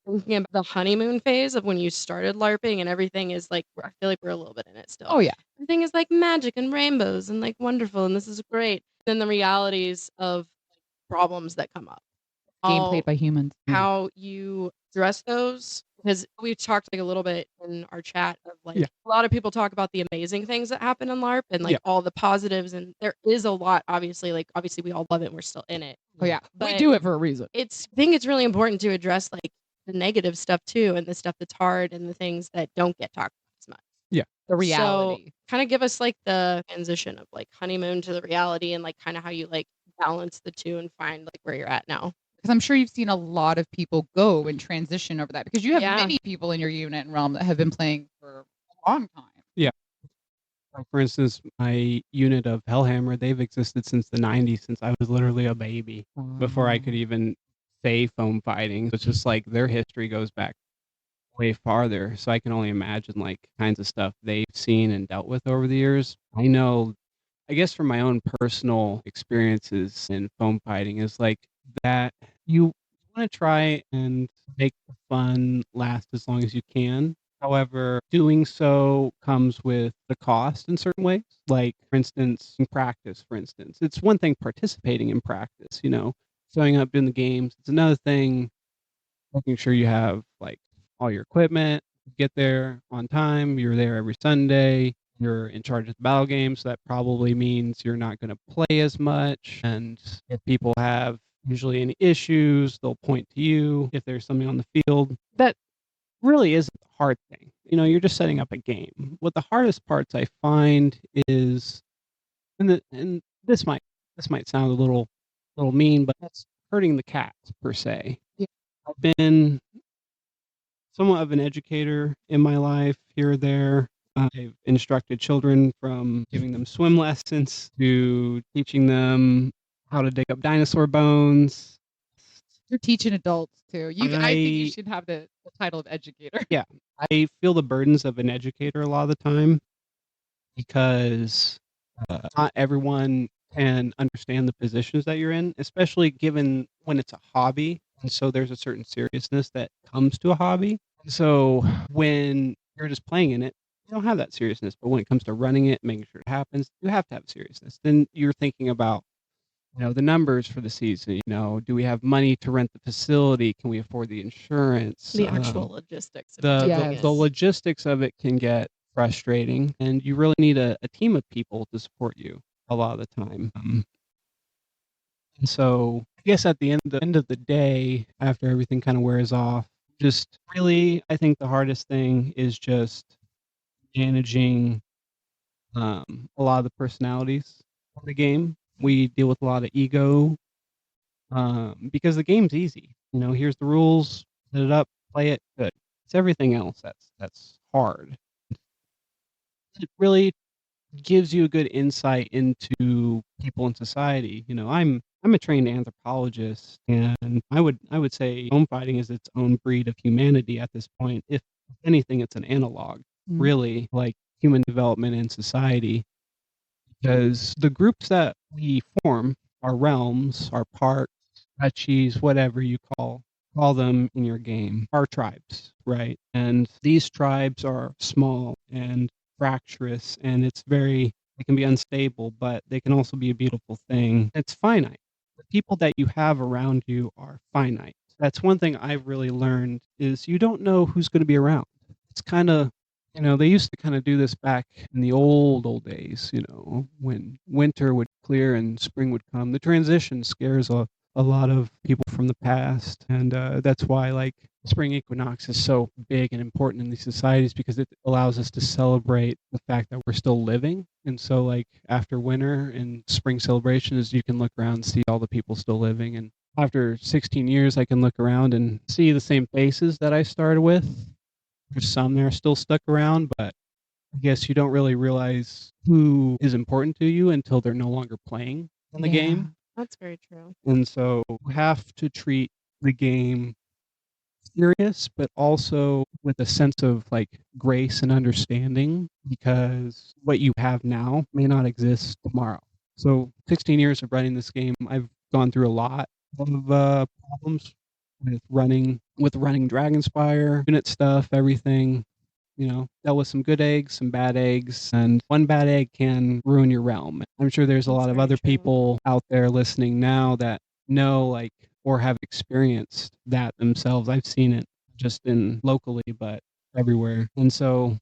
like thinking about the honeymoon phase of when you started LARPing and everything is like I feel like we're a little bit in it still. Oh, yeah. Everything is like magic and rainbows and like wonderful and this is great. Then the realities of problems that come up. Game How- played by humans. how you address those because we talked like a little bit in our chat of like Yeah. a lot of people talk about the amazing things that happen in LARP and like Yeah. all the positives and there is a lot obviously we all love it and we're still in it. Oh, yeah. We But do it for a reason. I think it's really important to address like the negative stuff too and the stuff that's hard and the things that don't get talked about as much. The reality. So kind of give us like the transition of like honeymoon to the reality and like kind of how you like balance the two and find like where you're at now. Because I'm sure you've seen a lot of people go and transition over that because you have Yeah. many people in your unit and realm that have been playing for a long time. Like for instance, my unit of Hellhammer, they've existed since the 90s, since I was literally a baby, before I could even say foam fighting. It's just like their history goes back way farther. So I can only imagine like kinds of stuff they've seen and dealt with over the years. I know, I guess from my own personal experiences in foam fighting is like that you want to try and make the fun last as long as you can. However, doing so comes with the cost in certain ways. Like, for instance, in practice, for instance, it's one thing participating in practice, showing up in the games. It's another thing making sure you have like all your equipment, get there on time, you're there every Sunday, you're in charge of the battle game, so that probably means you're not going to play as much. And if people have usually any issues, they'll point to you if there's something on the field. That really isn't the hard thing. You're just setting up a game. What the hardest parts I find is, and this might sound a little mean, but that's hurting the cats per se. Yeah. I've been somewhat of an educator in my life here or there. I've instructed children from giving them swim lessons to teaching them how to dig up dinosaur bones. You're teaching adults too. I think you I- should have the title of educator. I feel the burdens of an educator a lot of the time because not everyone can understand the positions that you're in, especially given when it's a hobby. And so there's a certain seriousness that comes to a hobby. So when you're just playing in it, you don't have that seriousness. But when it comes to running it, making sure it happens, you have to have seriousness. Then you're thinking about the numbers for the season. Do we have money to rent the facility? Can we afford the insurance? The actual logistics. Of the, doing the, it. the logistics of it can get frustrating, and you really need a team of people to support you a lot of the time. And so I guess at the end of the day, after everything kind of wears off, just really, I think the hardest thing is just managing a lot of the personalities of the game. We deal with a lot of ego because the game's easy. Here's the rules, set it up, play it, good. It's everything else that's hard. It really gives you a good insight into people in society. I'm a trained anthropologist, and I would say home fighting is its own breed of humanity at this point. If anything, it's an analog. really, like human development and society. Because the groups that we form, our realms, our parks, duchies, whatever you call them in your game, are tribes, right? And these tribes are small and fractious, and it can be unstable, but they can also be a beautiful thing. It's finite. The people that you have around you are finite. That's one thing I've really learned is you don't know who's going to be around. It's kind of they used to kind of do this back in the old days, when winter would clear and spring would come. The transition scares a lot of people from the past. And that's why, like, spring equinox is so big and important in these societies because it allows us to celebrate the fact that we're still living. And so, like, after winter and spring celebrations, you can look around and see all the people still living. And after 16 years, I can look around and see the same faces that I started with. There's some that are still stuck around, but I guess you don't really realize who is important to you until they're no longer playing in the game. That's very true. And so you have to treat the game serious, but also with a sense of like grace and understanding because what you have now may not exist tomorrow. So 16 years of running this game, I've gone through a lot of problems with running Dragonspire, unit stuff, everything. Dealt with some good eggs, some bad eggs, and one bad egg can ruin your realm. I'm sure there's a That's lot of very other true. people out there listening now that know, like, or have experienced that themselves. I've seen it just in locally, but everywhere. And so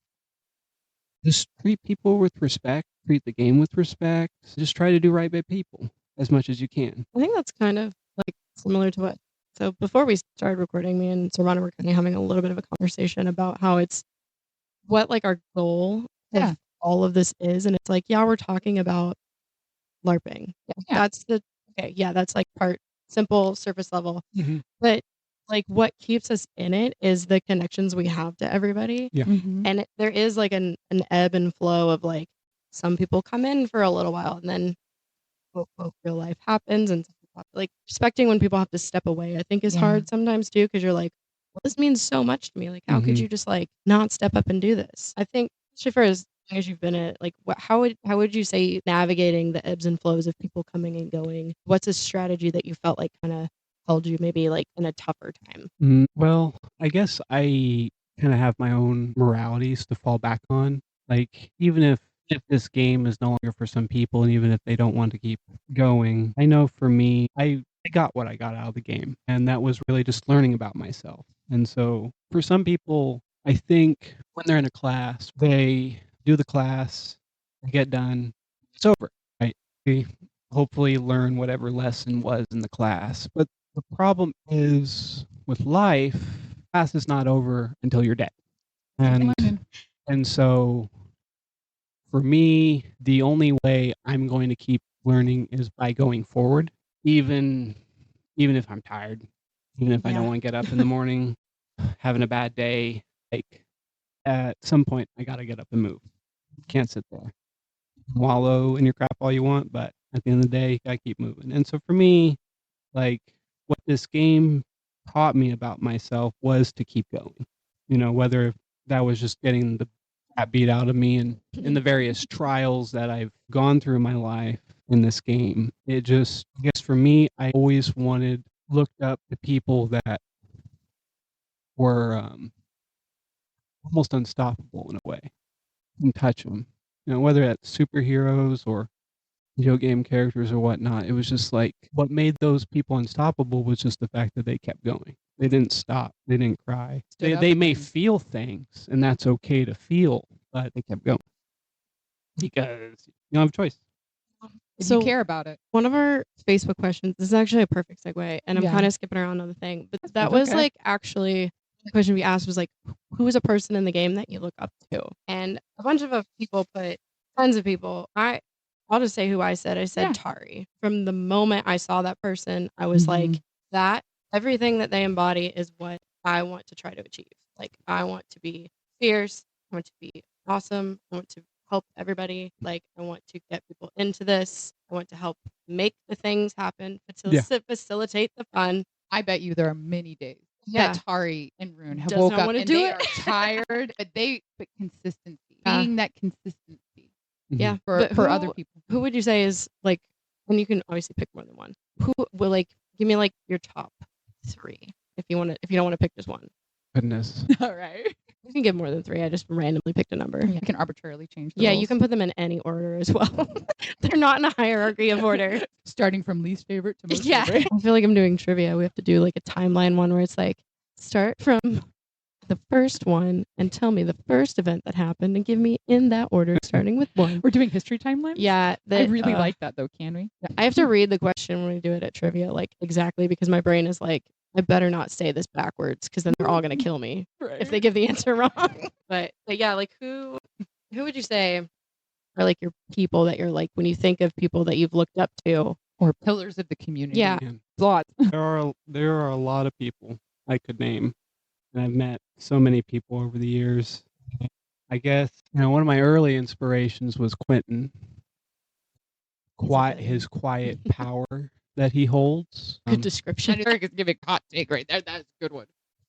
just treat people with respect, treat the game with respect, just try to do right by people as much as you can. I think that's kind of like similar to what. So before we started recording, me and Sorvana were kind of having a little bit of a conversation about how it's what like our goal of all of this is, and it's like, yeah, we're talking about LARPing. That's that's like part simple surface level. But like what keeps us in it is the connections we have to everybody. Yeah. And there is like an ebb and flow of like some people come in for a little while and then quote, quote, real life happens and like respecting when people have to step away I think is hard sometimes too because you're like, well, this means so much to me, like how could you just like not step up and do this? I think especially for as long as you've been at like how would you say navigating the ebbs and flows of people coming and going, what's a strategy that you felt like kind of held you maybe like in a tougher time? Well, I guess I kind of have my own moralities to fall back on. Like, even if this game is no longer for some people, and even if they don't want to keep going, I know for me, I got what I got out of the game, and that was really just learning about myself. And so for some people, I think when they're in a class, they do the class, they get done, it's over, right? They hopefully learn whatever lesson was in the class. But the problem is with life, class is not over until you're dead. And so for me, the only way I'm going to keep learning is by going forward, even if I'm tired, even if I don't want to get up in the morning, having a bad day. Like, at some point, I got to get up and move. Can't sit there, wallow in your crap all you want, but at the end of the day, you got to keep moving. And so for me, like, what this game taught me about myself was to keep going. Whether that was just getting the crap beat out of me and in the various trials that I've gone through in my life in this game. I guess for me, I always looked up to people that were almost unstoppable in a way. And touch them. Whether that's superheroes or video game characters or whatnot. It was just like what made those people unstoppable was just the fact that they kept going. They didn't stop. They didn't cry. They may feel things, and that's okay to feel, but they kept going because you don't have a choice. If you care about it. One of our Facebook questions, this is actually a perfect segue, and I'm kind of skipping around on the thing, but that was like actually the question we asked was like, who is a person in the game that you look up to? And a bunch of people put tons of people. I'll just say who I said. I said Tari. From the moment I saw that person, I was like, that everything that they embody is what I want to try to achieve. Like, I want to be fierce. I want to be awesome. I want to help everybody. Like, I want to get people into this. I want to help make the things happen, facilitate the fun. I bet you there are many days Yeah. that Tari and Rune have Does woke not up wanna and do they it. are tired, but consistency. Yeah. Being that consistency Yeah. for But other who people. who would you say is like, and you can obviously pick more than one. Who will like give me like your top 3 if you don't want to pick just one. Goodness. All right. You can give more than 3. I just randomly picked a number. You can arbitrarily change the Yeah, rules. you can put them in any order as well. They're not in a hierarchy of order. Starting from least favorite to most Yeah. favorite. I feel like I'm doing trivia. We have to do like a timeline one where it's like start from the first one and tell me the first event that happened and give me in that order starting with 1. We're doing history timelines? Yeah, I really like that though, can we? I have to read the question when we do it at trivia, like exactly because my brain is like, I better not say this backwards because then they're all gonna kill me if they give the answer wrong. But yeah, like who would you say are like your people that you're like when you think of people that you've looked up to? Or pillars of the community. Yeah. Man, Lots. there are a lot of people I could name, and I've met so many people over the years. I guess one of my early inspirations was Quentin. His quiet power that he holds. Good description. Eric is giving hot take right there. That's a good one.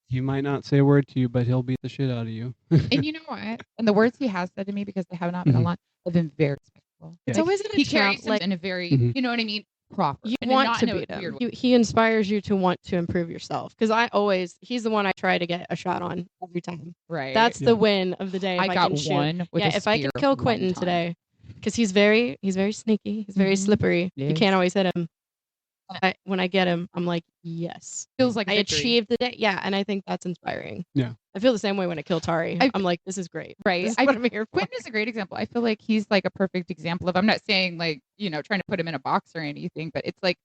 He might not say a word to you, but he'll beat the shit out of you. And you know what? And the words he has said to me, because they have not been a lot, have been very respectful. It's Yeah. always in a He carries challenge, like in a very, Mhm. you know what I mean? Proper. you and want not to in a beat him. weird way. He inspires you to want to improve yourself because he's the one I try to get a shot on every time. Right. That's Yeah. the win of the day. If I I got can shoot. one with Yeah, a if I can spear kill one Quentin time. today, because he's very sneaky, he's very Mhm. slippery. You Yes. can't always hit him. When I get him, I'm like, yes, Feels like I victory. achieved the day. Yeah, and I think that's inspiring. Yeah. I feel the same way when I kill Tari. I'm like, this is great. Right. This is what I'm here for. Quentin is a great example. I feel like he's like a perfect example of, I'm not saying like, trying to put him in a box or anything, but it's like,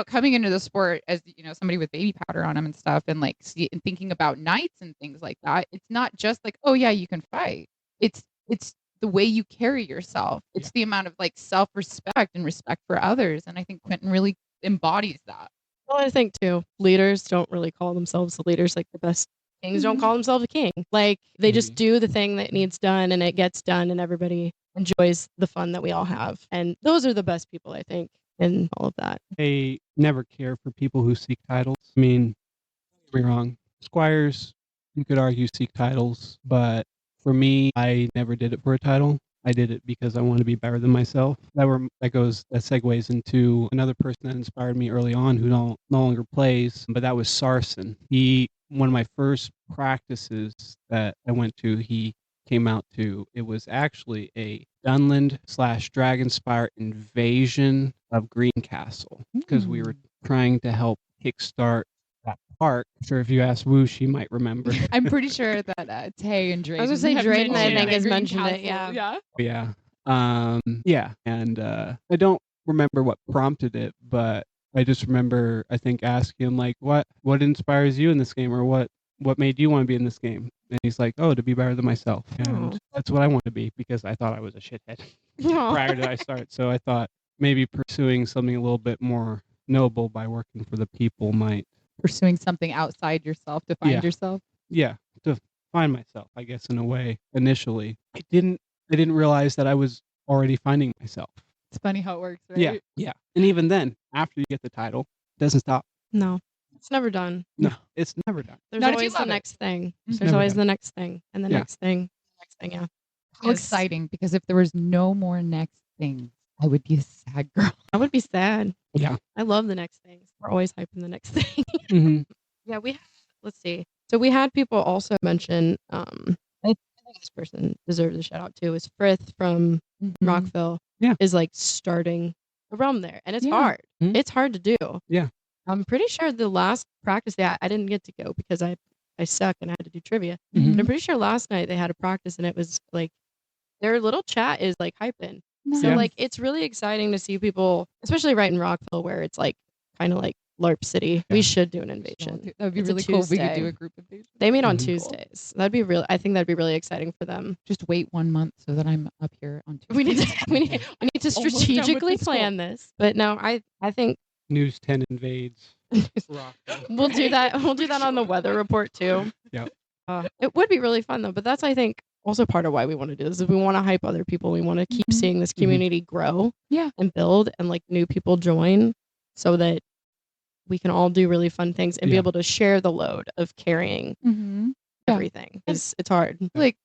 coming into the sport as, somebody with baby powder on him and stuff and like and thinking about knights and things like that. It's not just like, oh yeah, you can fight. It's the way you carry yourself. It's the amount of like self-respect and respect for others. And I think Quentin really embodies that. Well, I think too, leaders don't really call themselves the leaders. Like the best kings don't call themselves a king. Like they just do the thing that needs done and it gets done and everybody enjoys the fun that we all have. And those are the best people, I think, in all of that. They never care for people who seek titles. I mean, don't get me wrong. Squires, you could argue, seek titles, but for me, I never did it for a title. I did it because I want to be better than myself. That segues into another person that inspired me early on who no longer plays, but that was Sarson. One of my first practices that I went to, he came out to. It was actually a Dunland/Dragonspire invasion of Greencastle because we were trying to help kickstart that park. I'm sure if you ask Wu, she might remember. I'm pretty sure that Tay and Drayden. I was gonna say have Drayden, I mentioned think, has Green mentioned it, Castle. yeah. Yeah. And I don't remember what prompted it, but I just remember I think asking him like, what inspires you in this game, or what made you want to be in this game? And he's like, oh, to be better than myself. And that's what I want to be because I thought I was a shithead prior to I start. So I thought maybe pursuing something a little bit more noble by working for the people might. Pursuing something outside yourself to find yourself. Yeah, to find myself, I guess, in a way. Initially, I didn't realize that I was already finding myself. It's funny how it works, right? Yeah. And even then, after you get the title, it doesn't stop. No, it's never done. No, it's never done. There's Not if you always the love it. next thing. Mhm. There's Never always done. the next thing and the Yeah. next thing, the next thing. Yeah. How exciting, because if there was no more next things, I would be a sad girl. I would be sad. Yeah. I love the next things. We're always hyping the next thing. Mm-hmm. Yeah, let's see. So we had people also mention, I think this person deserves a shout out too, is Frith from Rockville. Yeah. Is like starting a realm there. And it's Yeah. hard. Mhm. It's hard to do. Yeah. I'm pretty sure the last practice I didn't get to go because I suck and I had to do trivia. Mhm. But I'm pretty sure last night they had a practice and it was like their little chat is like hyping. So Yeah. like it's really exciting to see people, especially right in Rockville where it's like kind of like LARP city. We should do an invasion. That would be It's a really cool if we could Tuesday. do a group invasion. They meet on Mhm. Tuesdays. I think that'd be really exciting for them. Just wait 1 month so that I'm up here on Tuesday. We need to we need to Almost done with strategically the plan this. But no, I think News 10 invades. Rockville. we'll do that. We'll do that on the weather report too. Yep. It would be really fun though. But that's I think also part of why we want to do this is we want to hype other people. We want to keep Mhm. seeing this community grow Yeah. and build and like new people join so that we can all do really fun things and be Yeah. able to share the load of carrying Mm-hmm. Yeah. everything. It's hard. Like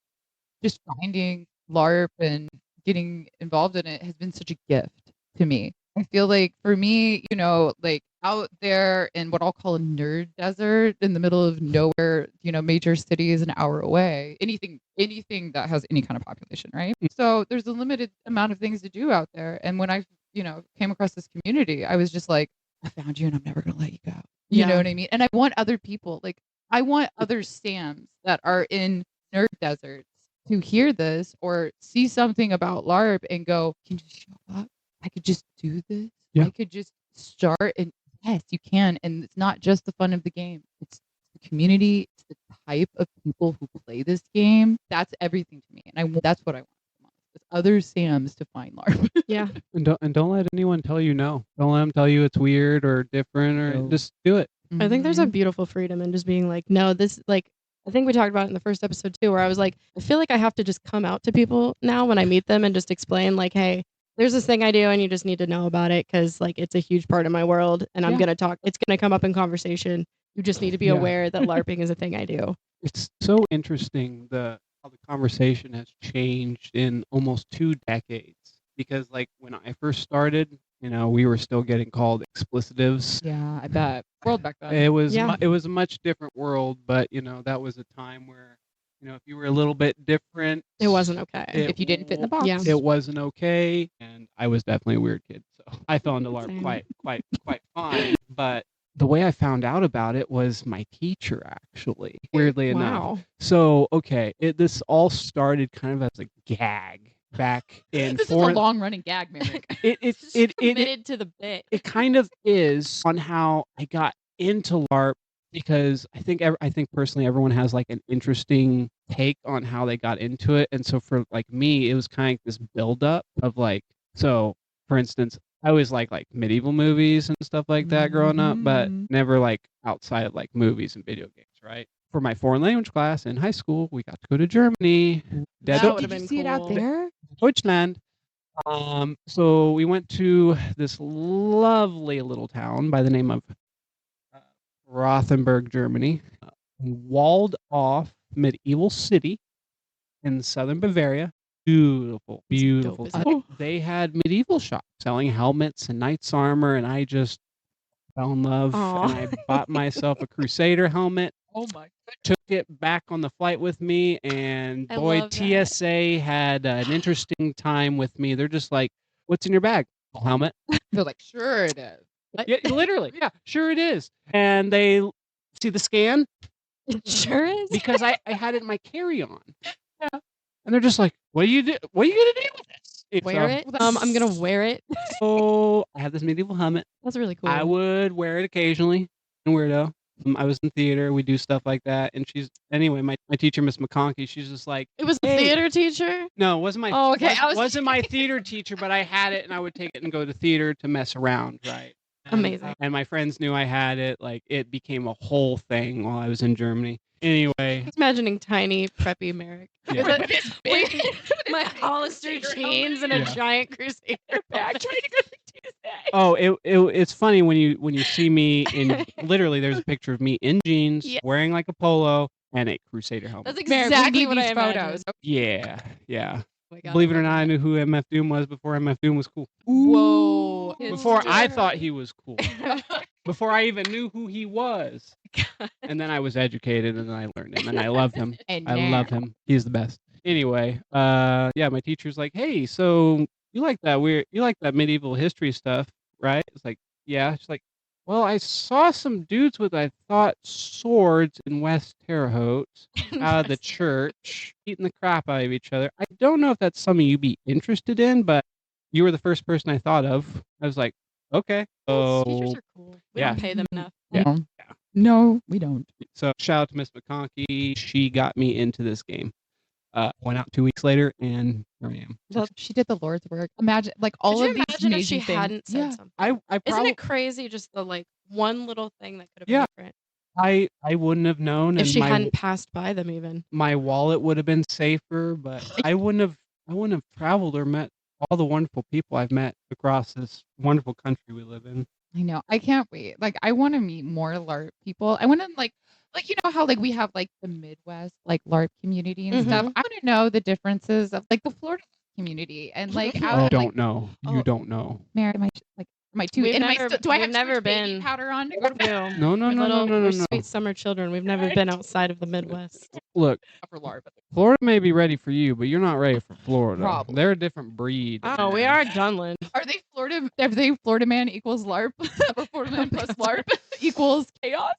just finding LARP and getting involved in it has been such a gift to me. I feel like for me, you know, like out there in what I'll call a nerd desert in the middle of nowhere, you know, major cities an hour away, anything that has any kind of population, right? So there's a limited amount of things to do out there. And when I, you know, came across this community, I was just like, I found you and I'm never going to let you go. You know Yeah. what I mean? And I want other people, like I want other Sams that are in nerd deserts to hear this or see something about LARP and go, can you show up? I could just do this. Yeah. I could just start and yes, you can. And it's not just the fun of the game. It's the community. It's the type of people who play this game. That's everything to me. And that's what I want the most. Is other Sams to find LARP. Yeah. And don't let anyone tell you no. Don't let them tell you it's weird or different or No. just do it. I think there's a Mhm. beautiful freedom in just being like, no, this like I think we talked about it in the first episode too, where I was like, I feel like I have to just come out to people now when I meet them and just explain like, hey, there's this thing I do and you just need to know about it because like it's a huge part of my world and I'm Yeah. gonna talk. It's gonna come up in conversation. You just need to be Yeah. aware that LARPing is a thing I do. It's so interesting how the conversation has changed in almost 2 decades. Because like when I first started, you know, we were still getting called explicitives. Yeah, I bet. World back then. It was Yeah. it was a much different world, but you know, that was a time where, you know, if you were a little bit different, It wasn't okay. If you didn't fit in the box. Yeah. it wasn't okay. And I was definitely a weird kid. So I fell into LARP Same. quite fine. But the way I found out about it was my teacher, actually, weirdly enough. Wow. So, okay, this all started kind of as a gag back in This is a foreign. long running gag, Merrick. Just committed to the bit. It kind of is on how I got into LARP because I think personally everyone has like an interesting take on how they got into it, and so for like me, it was kind of this buildup of like, so for instance, I always like medieval movies and stuff like that growing up, but Mhm. never like outside of like movies and video games, right? For my foreign language class in high school, we got to go to Germany. That Der would've Did you been see it out cool. there? Deutschland. So we went to this lovely little town by the name of Rothenburg, Germany, a walled off medieval city in southern Bavaria. Beautiful, It's beautiful. dope as hell. They had medieval shops selling helmets and knight's armor, and I just fell in love. Aw. And I bought myself a Crusader helmet. Oh my. Took it back on the flight with me, and I boy, love that. TSA had an interesting time with me. They're just like, "What's in your bag?" "A helmet." They're like, sure it is. Yeah, literally. Yeah, sure it is. And they see the scan It sure is. because I had it in my carry-on. Yeah. And they're just like, "What are you gonna do with this?" Wear it. I'm gonna wear it. So I have this medieval helmet. That's really cool. I would wear it occasionally. I'm a weirdo. I was in theater. We do stuff like that. And my teacher, Miss McConkey, she's just like, It was the "Hey." theater teacher. No, it wasn't my. Oh, okay. Wasn't my theater teacher, but I had it, and I would take it and go to theater to mess around, right? Amazing. And my friends knew I had it. Like it became a whole thing while I was in Germany. Anyway, Just imagining tiny preppy Merrick. Yeah. With my Hollister jeans and a Yeah. giant Crusader bag. Trying to go to Tuesday. oh, it's funny when you see me in literally. There's a picture of me in jeans, Yeah. wearing like a polo and a Crusader helmet. That's Merrick, exactly we need what I these imagined. photos. Yeah. Oh my God, Believe it or love not, I that. knew who MF Doom was before MF Doom was cool. Whoa. Before I Hipster. thought he was cool. Before I even knew who he was. And then I was educated, and then I learned him, and I love him. And I love now- him. He's the best. Anyway, yeah, my teacher's like, "Hey, so you like that medieval history stuff, right?" It's like, "Yeah." She's like, "Well, I saw some dudes with, I thought, swords in West Terre Haute out of the church, beating the crap out of each other. I don't know if that's something you'd be interested in, but you were the first person I thought of." I was like, "Okay." Teachers are cool. We yeah. don't pay them enough. Yeah. No. No, we don't. So shout out to Miss McConkey. She got me into this game. Went out 2 weeks later, and here I am. She did the Lord's work. Imagine, like all Could you of these imagine if she amazing things. hadn't said Yeah. something? I Isn't probably it crazy? Just the like one little thing that could have Yeah. been different I wouldn't have known, if and she hadn't passed by them even. my wallet would have been safer, but I wouldn't have traveled or met all the wonderful people I've met across this wonderful country we live in. I know. I can't wait. Like, I want to meet more LARP people. I want to you know how like we have like the Midwest like LARP community and stuff. Mhm. I want to know the differences of like the Florida community and like Oh, out like don't know. You oh, don't know. Mary, am I too? We've And am I never still? Do I we've have too never much baby been. powder on to go to bed No. No, no, We're no, no, little no, no, we're no. sweet summer children. We've never been outside of the Midwest. Look, for LARP? Florida may be ready for you, but you're not ready for Florida. Probably. They're a different breed. Oh, we are Dunland. Are they Florida? Are they Florida man equals LARP or Florida man plus LARP equals chaos?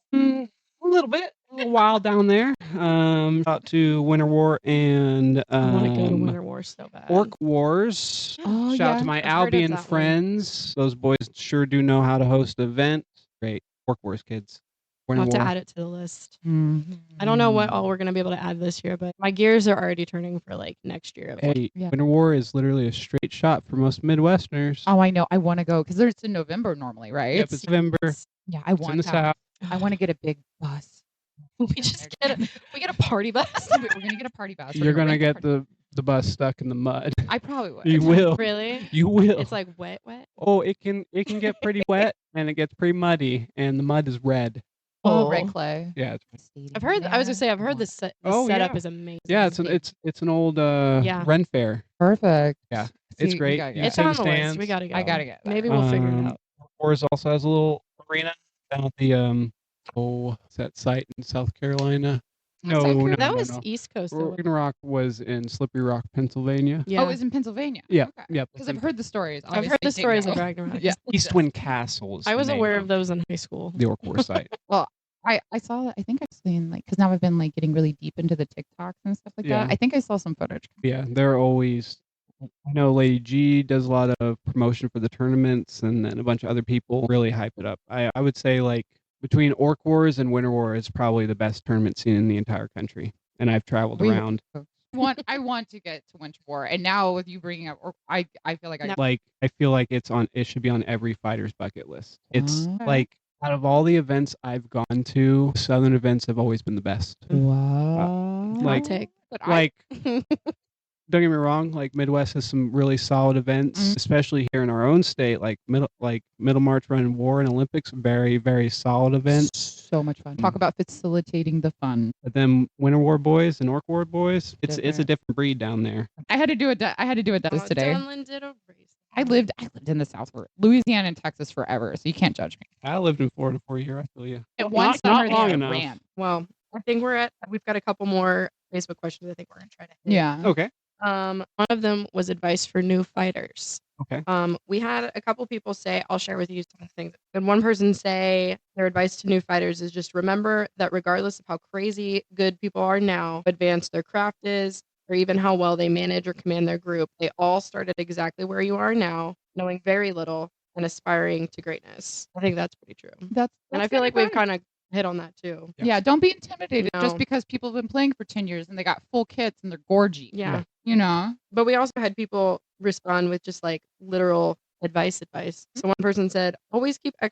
A little bit. A little wild down there. Out to Winter War and I want to go to Winter War so bad. Orc Wars. Oh, Shout out yeah. to my I've heard of Albion that one. friends. Those boys sure do know how to host events. Great. Orc Wars kids. I'll Winter have to War. add it to the list. I don't know what all we're gonna be able to add this year, but my gears are already turning for like next year. Hey, Yeah. Winter War is literally a straight shot for most Midwesterners. Oh, I know. I want to go because it's in November normally, right? Yep, it's November. Yeah, I It's in want the South. I want to get a big bus. We just get a party bus. We're gonna get a party bus. We're You're gonna rent a get party- the bus stuck in the mud. I probably would. You will. Really? You will. It's like wet. Oh, it can get pretty wet and it gets pretty muddy and the mud is red. Oh, red clay. Yeah, it's I've heard. I was gonna say I've heard this Oh, setup yeah. is amazing. it's an old Yeah. Ren fair. Perfect. Yeah, it's See, great. we gotta get It's it. sit in on the list. stands. We gotta go. I gotta get that. Maybe we'll figure it out. Wars also has a little arena down at the what's that site in South Carolina? No, That was no. East Coast. though. Ragnarok was in Slippery Rock, Pennsylvania. Yeah. Oh, it was in Pennsylvania. Yeah, Okay. yeah. Because I've heard the stories. I've heard the obviously, stories didn't of know. Ragnarok. Yeah. Eastwind Castle. is I the was name aware of those in high school. the Orc Wars site. I saw that. I think I've seen because now I've been getting really deep into the TikToks and stuff like Yeah. that. I think I saw some footage. Yeah, they're always. I know Lady G does a lot of promotion for the tournaments, and then a bunch of other people really hype it up. I would say between Orc Wars and Winter War is probably the best tournament scene in the entire country, and I've traveled around. I want to get to Winter War, and now with you bringing up, I feel like I feel like it should be on every fighter's bucket list. It's Okay. out of all the events I've gone to, Southern events have always been the best. Wow. Like- take. But Don't get me wrong, Midwest has some really solid events, especially here in our own state, Middle March Run and War and Olympics, very, very solid events. so much fun. Talk about facilitating the fun. But then Winter War boys and Orc War boys, it's a Different. different breed down there. I had to do a dentist today. Dunland did a race. I lived in the South, for Louisiana and Texas forever, so you can't judge me. I lived in Florida for a year, I feel you. And Not- one not summer long there, enough. ran. Well, I think we've got a couple more Facebook questions I think we're gonna try to hit. Yeah. Okay. One of them was advice for new fighters. Okay. We had a couple people say, I'll share with you some things. And one person say their advice to new fighters is just remember that regardless of how crazy good people are now, how advanced their craft is, or even how well they manage or command their group, they all started exactly where you are now, knowing very little and aspiring to greatness. I think that's pretty true. And I feel like we've kind of hit on that too. Yeah, don't be intimidated just No. because people have been playing for 10 years and they got full kits and they're gorgy. Yeah. You know? But we also had people respond with just literal advice. So one person said, always keep an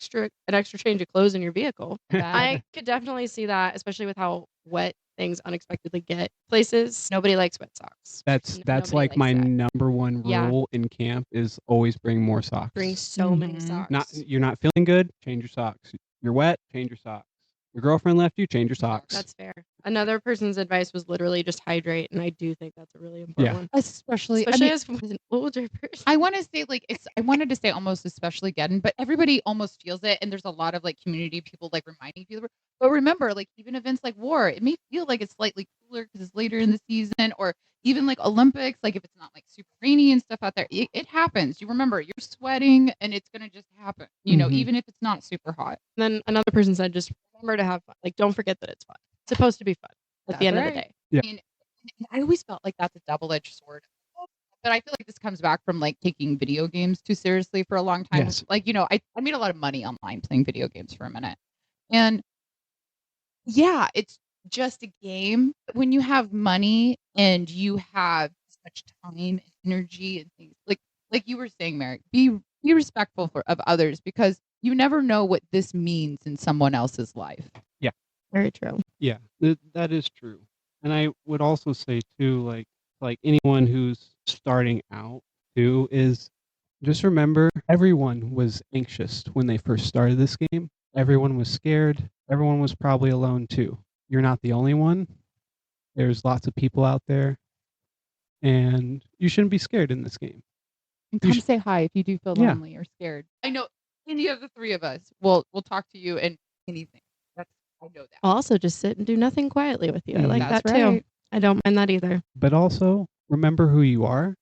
extra change of clothes in your vehicle. I could definitely see that, especially with how wet things unexpectedly get places. Nobody likes wet socks. That's Nobody like likes my that. number one Yeah. rule in camp is always bring more socks. Bring so many Mhm. socks. You're not feeling good, change your socks. You're wet, change your socks. Your girlfriend left you, change your socks. That's fair. Another person's advice was literally just hydrate, and I do think that's a really important one. Especially Especially as an older person. I want to say I wanted to say almost especially again, but everybody almost feels it, and there's a lot of community people reminding people. But remember, even events like war, it may feel like it's slightly cooler because it's later in the season, or even Olympics, if it's not super rainy and stuff out there, it happens. You remember, you're sweating, and it's gonna just happen. You know, Mhm. even if it's not super hot. And then another person said, just remember to have fun. Don't forget that it's fun. It's supposed to be fun at the end of the day. Yeah. And I always felt like that's a double-edged sword. But I feel like this comes back from taking video games too seriously for a long time. Yes. I made a lot of money online playing video games for a minute. And yeah, it's just a game. But when you have money and you have such time and energy and things like you were saying, Merrick, be respectful of others because you never know what this means in someone else's life. Very true. Yeah, that is true. And I would also say too, like anyone who's starting out too, is Just remember, everyone was anxious when they first started this game. Everyone was scared. Everyone was probably alone too. You're not the only one. There's lots of people out there, and you shouldn't be scared in this game. And You come say hi if you do feel Yeah. lonely or scared. I know any of the three of us will talk to you and anything. I know that. I'll also just sit and do nothing quietly with you. I like That's that too. right. I don't mind that either. But also, remember who you are.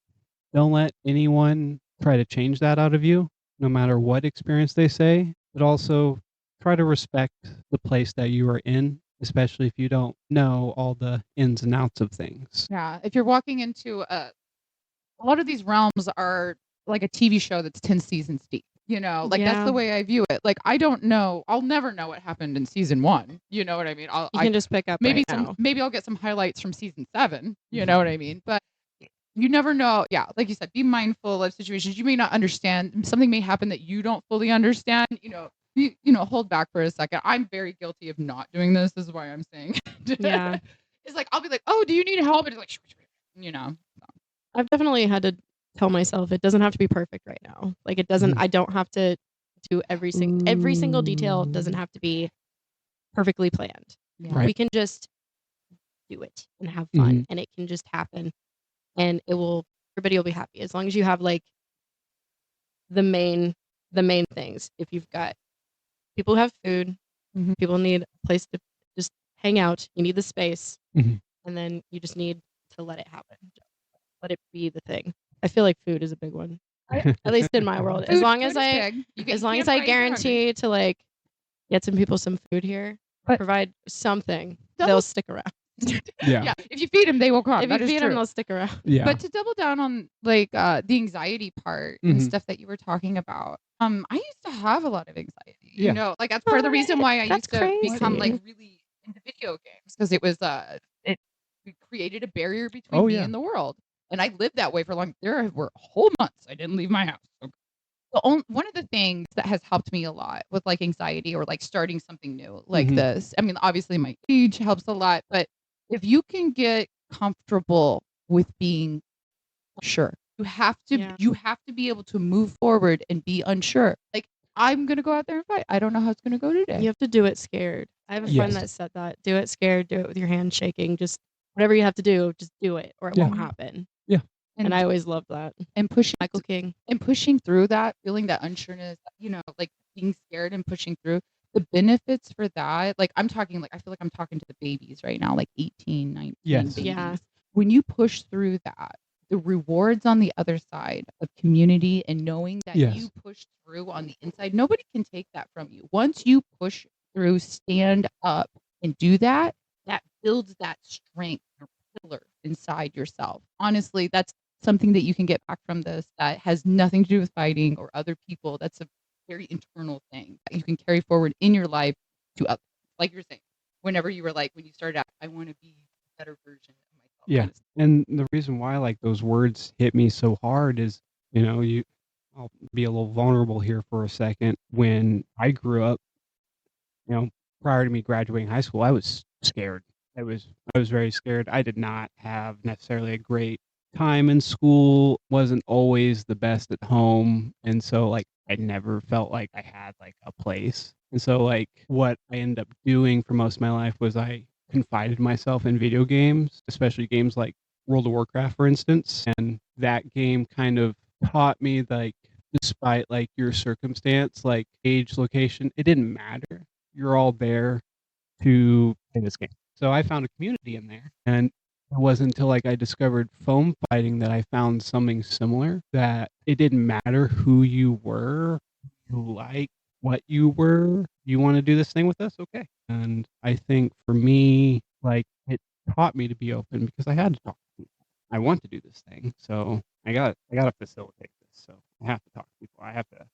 Don't let anyone try to change that out of you, no matter what experience they say. But also, try to respect the place that you are in, especially if you don't know all the ins and outs of things. Yeah. If you're walking into a lot of these realms are like a TV show that's 10 seasons deep. You know, like that's Yeah. the way I view it. Like I don't know. I'll never know what happened in season 1. You know what I mean? You can just pick up maybe right now. maybe I'll get some highlights from season 7. You know what I mean? But you never know. Yeah, like you said, be mindful of situations you may not understand. Something may happen that you don't fully understand. You know, hold back for a second. I'm very guilty of not doing this. This is why I'm saying. Yeah. It's like I'll be like, "Oh, do you need help?" And it's like, you know. I've definitely had to tell myself it doesn't have to be perfect right now. Like it doesn't. I don't have to do every single detail. Doesn't have to be perfectly planned. Yeah. Right. We can just do it and have fun, and it can just happen, and everybody will be happy as long as you have like the main things. If you've got people who have food, people need a place to just hang out. You need the space, and then you just need to let it happen. Let it be the thing. I feel like food is a big one, at least in my world. As long as I guarantee to like get some people some food here, provide something, they'll stick around. Yeah. If you feed them, they will come. If you feed them, they'll stick around. Yeah. But to double down on like the anxiety part and stuff that you were talking about, I used to have a lot of anxiety. Yeah. You know, like that's part of the reason why I used to crazy. become like really into video games because it was it created a barrier between me and the world, and I lived that way for long. There were whole months I didn't leave my house. One of the things that has helped me a lot with like anxiety or like starting something new like this, I mean, obviously my age helps a lot, but if you can get comfortable with being unsure, you have to be able to move forward and be unsure. Like I'm gonna go out there and fight. I don't know how it's gonna go today. You have to do it scared. I have a friend that said that. Do it scared. Do it with your hands shaking. Just whatever you have to do, just do it, or it won't happen. Yeah. And I always loved that. And pushing Michael King. and pushing through that, feeling that unsureness, you know, like being scared and pushing through the benefits for that. Like I'm talking, like I feel like I'm talking to the babies right now, like 18, 19 babies. Yeah. When you push through that, the rewards on the other side of community and knowing that you pushed through on the inside, nobody can take that from you. Once you push through, stand up and do that, that builds that strength or pillar inside yourself. Honestly, that's something that you can get back from this that has nothing to do with fighting or other people. That's a very internal thing that you can carry forward in your life to others. Like you're saying, whenever you were like, when you started out, I want to be a better version of myself. Yeah. And the reason why like those words hit me so hard is, you know, I'll be a little vulnerable here for a second. When I grew up, you know, prior to me graduating high school, I was scared. I was very scared. I did not have necessarily a great time in school, wasn't always the best at home, and so like I never felt like I had like a place. And so like what I ended up doing for most of my life was I confided myself in video games, especially games like World of Warcraft, for instance. And that game kind of taught me like despite like your circumstance, like age, location, it didn't matter. You're all there to play this game. So I found a community in there, and it wasn't until like I discovered foam fighting that I found something similar, that it didn't matter who you were, who you like, what you were. You want to do this thing with us? Okay. And I think for me, like it taught me to be open because I had to talk to people. I want to do this thing, so I got to facilitate this. So I have to talk to people. I have to.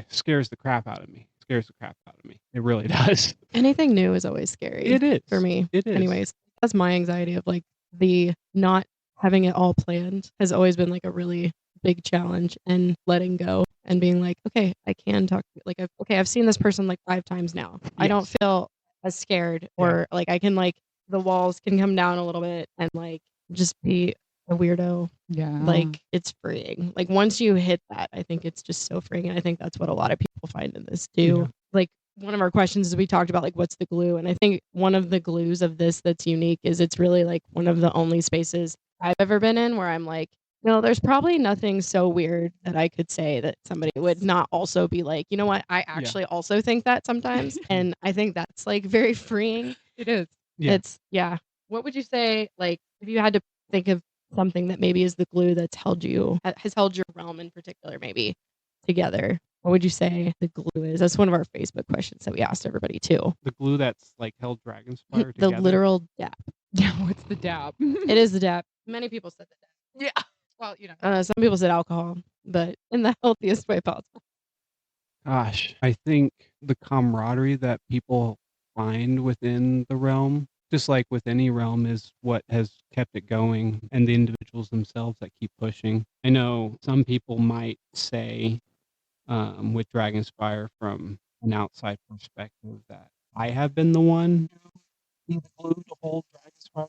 Scares the crap out of me. Scares the crap out of me. It really does. Anything new is always scary. It is for me. It is. Anyways, that's my anxiety of like the not having it all planned has always been like a really big challenge, and letting go and being like, okay, I can talk. Like, I've seen this person like 5 times now. I don't feel as scared, or like I can like the walls can come down a little bit and like just be a weirdo. Yeah. Like, it's freeing. Like, once you hit that, I think it's just so freeing. And I think that's what a lot of people find in this too. Yeah. Like, one of our questions is we talked about like what's the glue, and I think one of the glues of this that's unique is it's really like one of the only spaces I've ever been in where I'm like, no, there's probably nothing so weird that I could say that somebody would not also be like, you know what, I actually also think that sometimes. And I think that's like very freeing. It is. Yeah. It's what would you say, like, if you had to think of something that maybe is the glue that's has held your realm in particular maybe together, what would you say the glue is? That's one of our Facebook questions that we asked everybody too. The glue that's like held Dragonspire The together. literal dap. Yeah. What's the dab? It is the dap. Many people said the dap. Yeah. Well, you know. Some people said alcohol, but in the healthiest way possible. Gosh, I think the camaraderie that people find within the realm, just like with any realm, is what has kept it going, and the individuals themselves that keep pushing. I know some people might say, with Dragonspire from an outside perspective, that I have been the one to be the glue to hold Dragonspire together.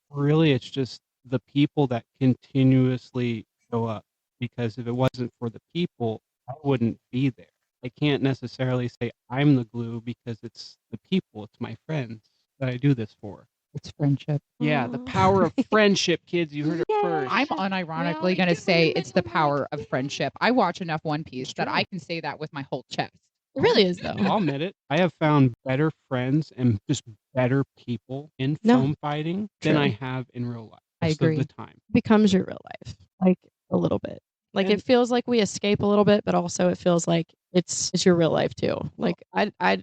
Really, it's just the people that continuously show up, because if it wasn't for the people, I wouldn't be there. I can't necessarily say I'm the glue because it's the people, it's my friends that I do this for. It's friendship. Yeah, the Aw. power of friendship, kids. You heard it first. I'm Well, unironically you going to can say leave it's it the in the power of friendship. I watch enough One Piece It's that true. I can say that with my whole chest. It really is though. I'll admit it. I have found better friends and just better people in No. foam fighting than True. I have in real life. I Most agree. of the time. Becomes your real life, like a little bit. Like And- it feels like we escape a little bit, but also it feels like it's your real life too. Like I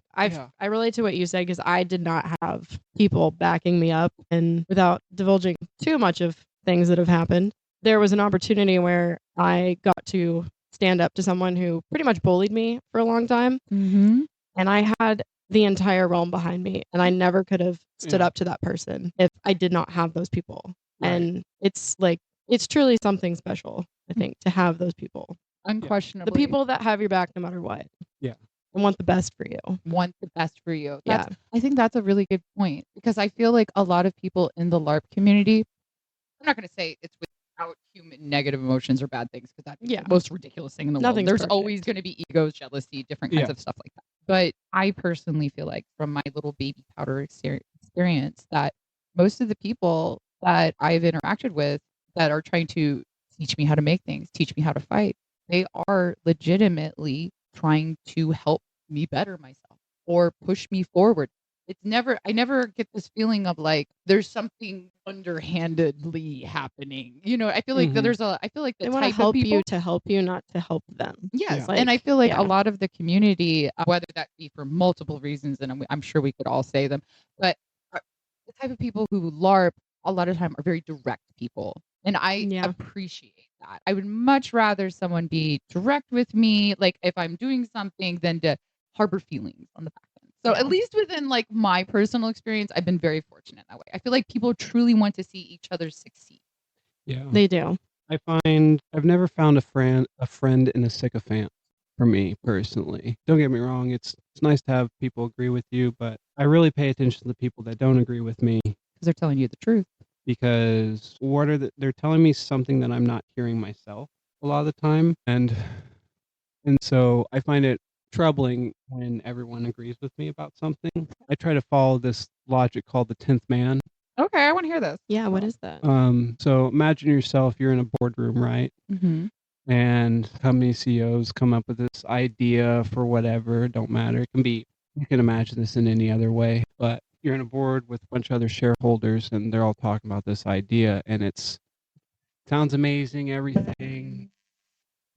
relate to what you said because I did not have people backing me up, and without divulging too much of things that have happened, there was an opportunity where I got to stand up to someone who pretty much bullied me for a long time, Mm-hmm. and I had the entire realm behind me, and I never could have stood Yeah. up to that person if I did not have those people. Right. And it's truly something special, I think, to have those people. Unquestionably. The people that have your back no matter what. Yeah. And want the best for you. want the best for you. Yeah. I think that's a really good point because I feel like a lot of people in the LARP community, I'm not going to say it's without human negative emotions or bad things because that's the most ridiculous thing in the Nothing's world. There's perfect. always going to be egos, jealousy, different kinds Yeah. of stuff like that. But I personally feel like from my little baby powder experience that most of the people that I've interacted with that are trying to teach me how to make things, teach me how to fight, they are legitimately trying to help me better myself or push me forward. I never get this feeling of like there's something underhandedly happening. You know, I feel like Mhm. I feel like the They want to type of help people you to help you, not to help them. Yes, Yeah. and I feel like yeah. a lot of the community, whether that be for multiple reasons, and I'm sure we could all say them, but the type of people who LARP a lot of time are very direct people, and I Yeah. appreciate that. I would much rather someone be direct with me, like if I'm doing something, than to harbor feelings on the back end. So Yeah. at least within like my personal experience, I've been very fortunate that way. I feel like people truly want to see each other succeed. Yeah. They do. I find I've never found a friend in a sycophant for me personally. Don't get me wrong, it's nice to have people agree with you, but I really pay attention to the people that don't agree with me Because they're telling you the truth. because they're telling me something that I'm not hearing myself a lot of the time, and so I find it troubling when everyone agrees with me about something. I try to follow this logic called the 10th man. Okay, I want to hear this. Yeah, what is that? So imagine yourself, you're in a boardroom, right? Mm-hmm. And company CEOs come up with this idea for whatever, don't matter. You can imagine this in any other way, but you're in a board with a bunch of other shareholders and they're all talking about this idea and sounds amazing, everything,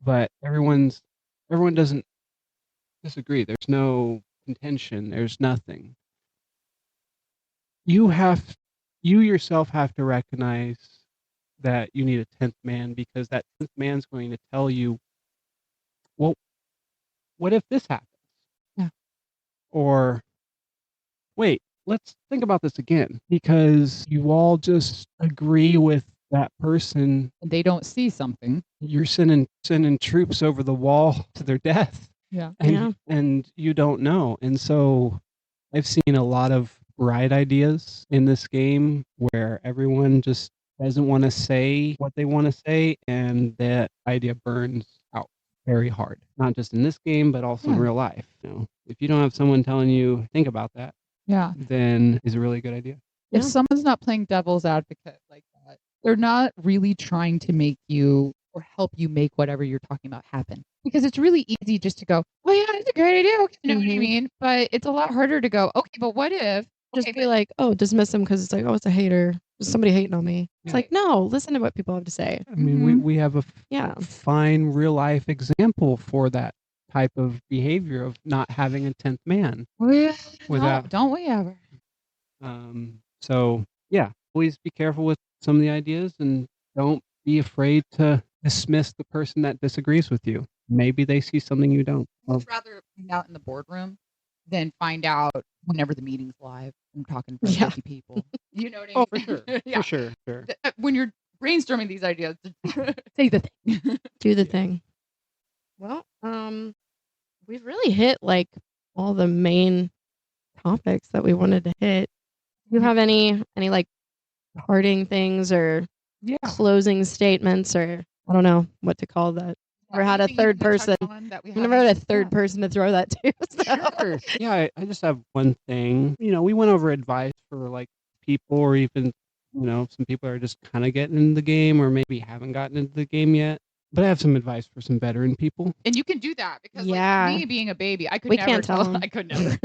but everyone doesn't disagree. There's no contention. There's nothing. You yourself have to recognize that you need a 10th man because that 10th man's going to tell you, well, what if this happens? Yeah. Or, wait, let's think about this again because you all just agree with that person. And they don't see something. You're sending troops over the wall to their death. Yeah. And you don't know. And so I've seen a lot of bright ideas in this game where everyone just doesn't want to say what they want to say, and that idea burns out very hard. Not just in this game, but also in Yeah. real life. If you don't have someone telling you, think about that, Yeah. then it's a really good idea. If Yeah. someone's not playing devil's advocate like that, they're not really trying to make you or help you make whatever you're talking about happen. Because it's really easy just to go, oh yeah, it's a great idea. Okay. You know what I Mhm. mean? But it's a lot harder to go, okay, but what if? Just be like, oh, dismiss them because it's like, oh, it's a hater. There's somebody hating on me. It's Yeah. like, no, listen to what people have to say. I mean, we have a Yeah. fine real life example for that type of behavior of not having a 10th man. Without- don't we ever? So yeah, please be careful with some of the ideas and don't be afraid to dismiss the person that disagrees with you. Maybe they see something you don't. I'd rather find out in the boardroom than find out whenever the meeting's live. I'm talking for Yeah. 50 people. You know what I mean? Oh, for sure. Yeah. For sure. When you're brainstorming these ideas, say the thing. Do the thing. Well, we've really hit like all the main topics that we wanted to hit. Do you have any like parting things or Yeah. closing statements, or I don't know what to call that? Never had a Anything you third wanna touch person. on that we I've never had a haven't- third Yeah. person to throw that to. So. Sure. Yeah, I just have one thing. We went over advice for like people, or even some people are just kind of getting into the game, or maybe haven't gotten into the game yet. But I have some advice for some veteran people. And you can do that because Yeah. like me being a baby, I could We never can't tell tell. 'em. I could never.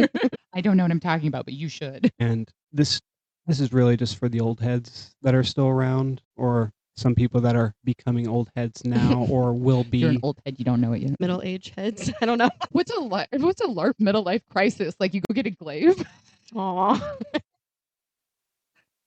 I don't know what I'm talking about, but you should. And this is really just for the old heads that are still around, or some people that are becoming old heads now, or will be. You're an old head. You don't know it yet. Middle-aged heads. I don't know. What's a LARP middle life crisis? Like you go get a glaive. Aw.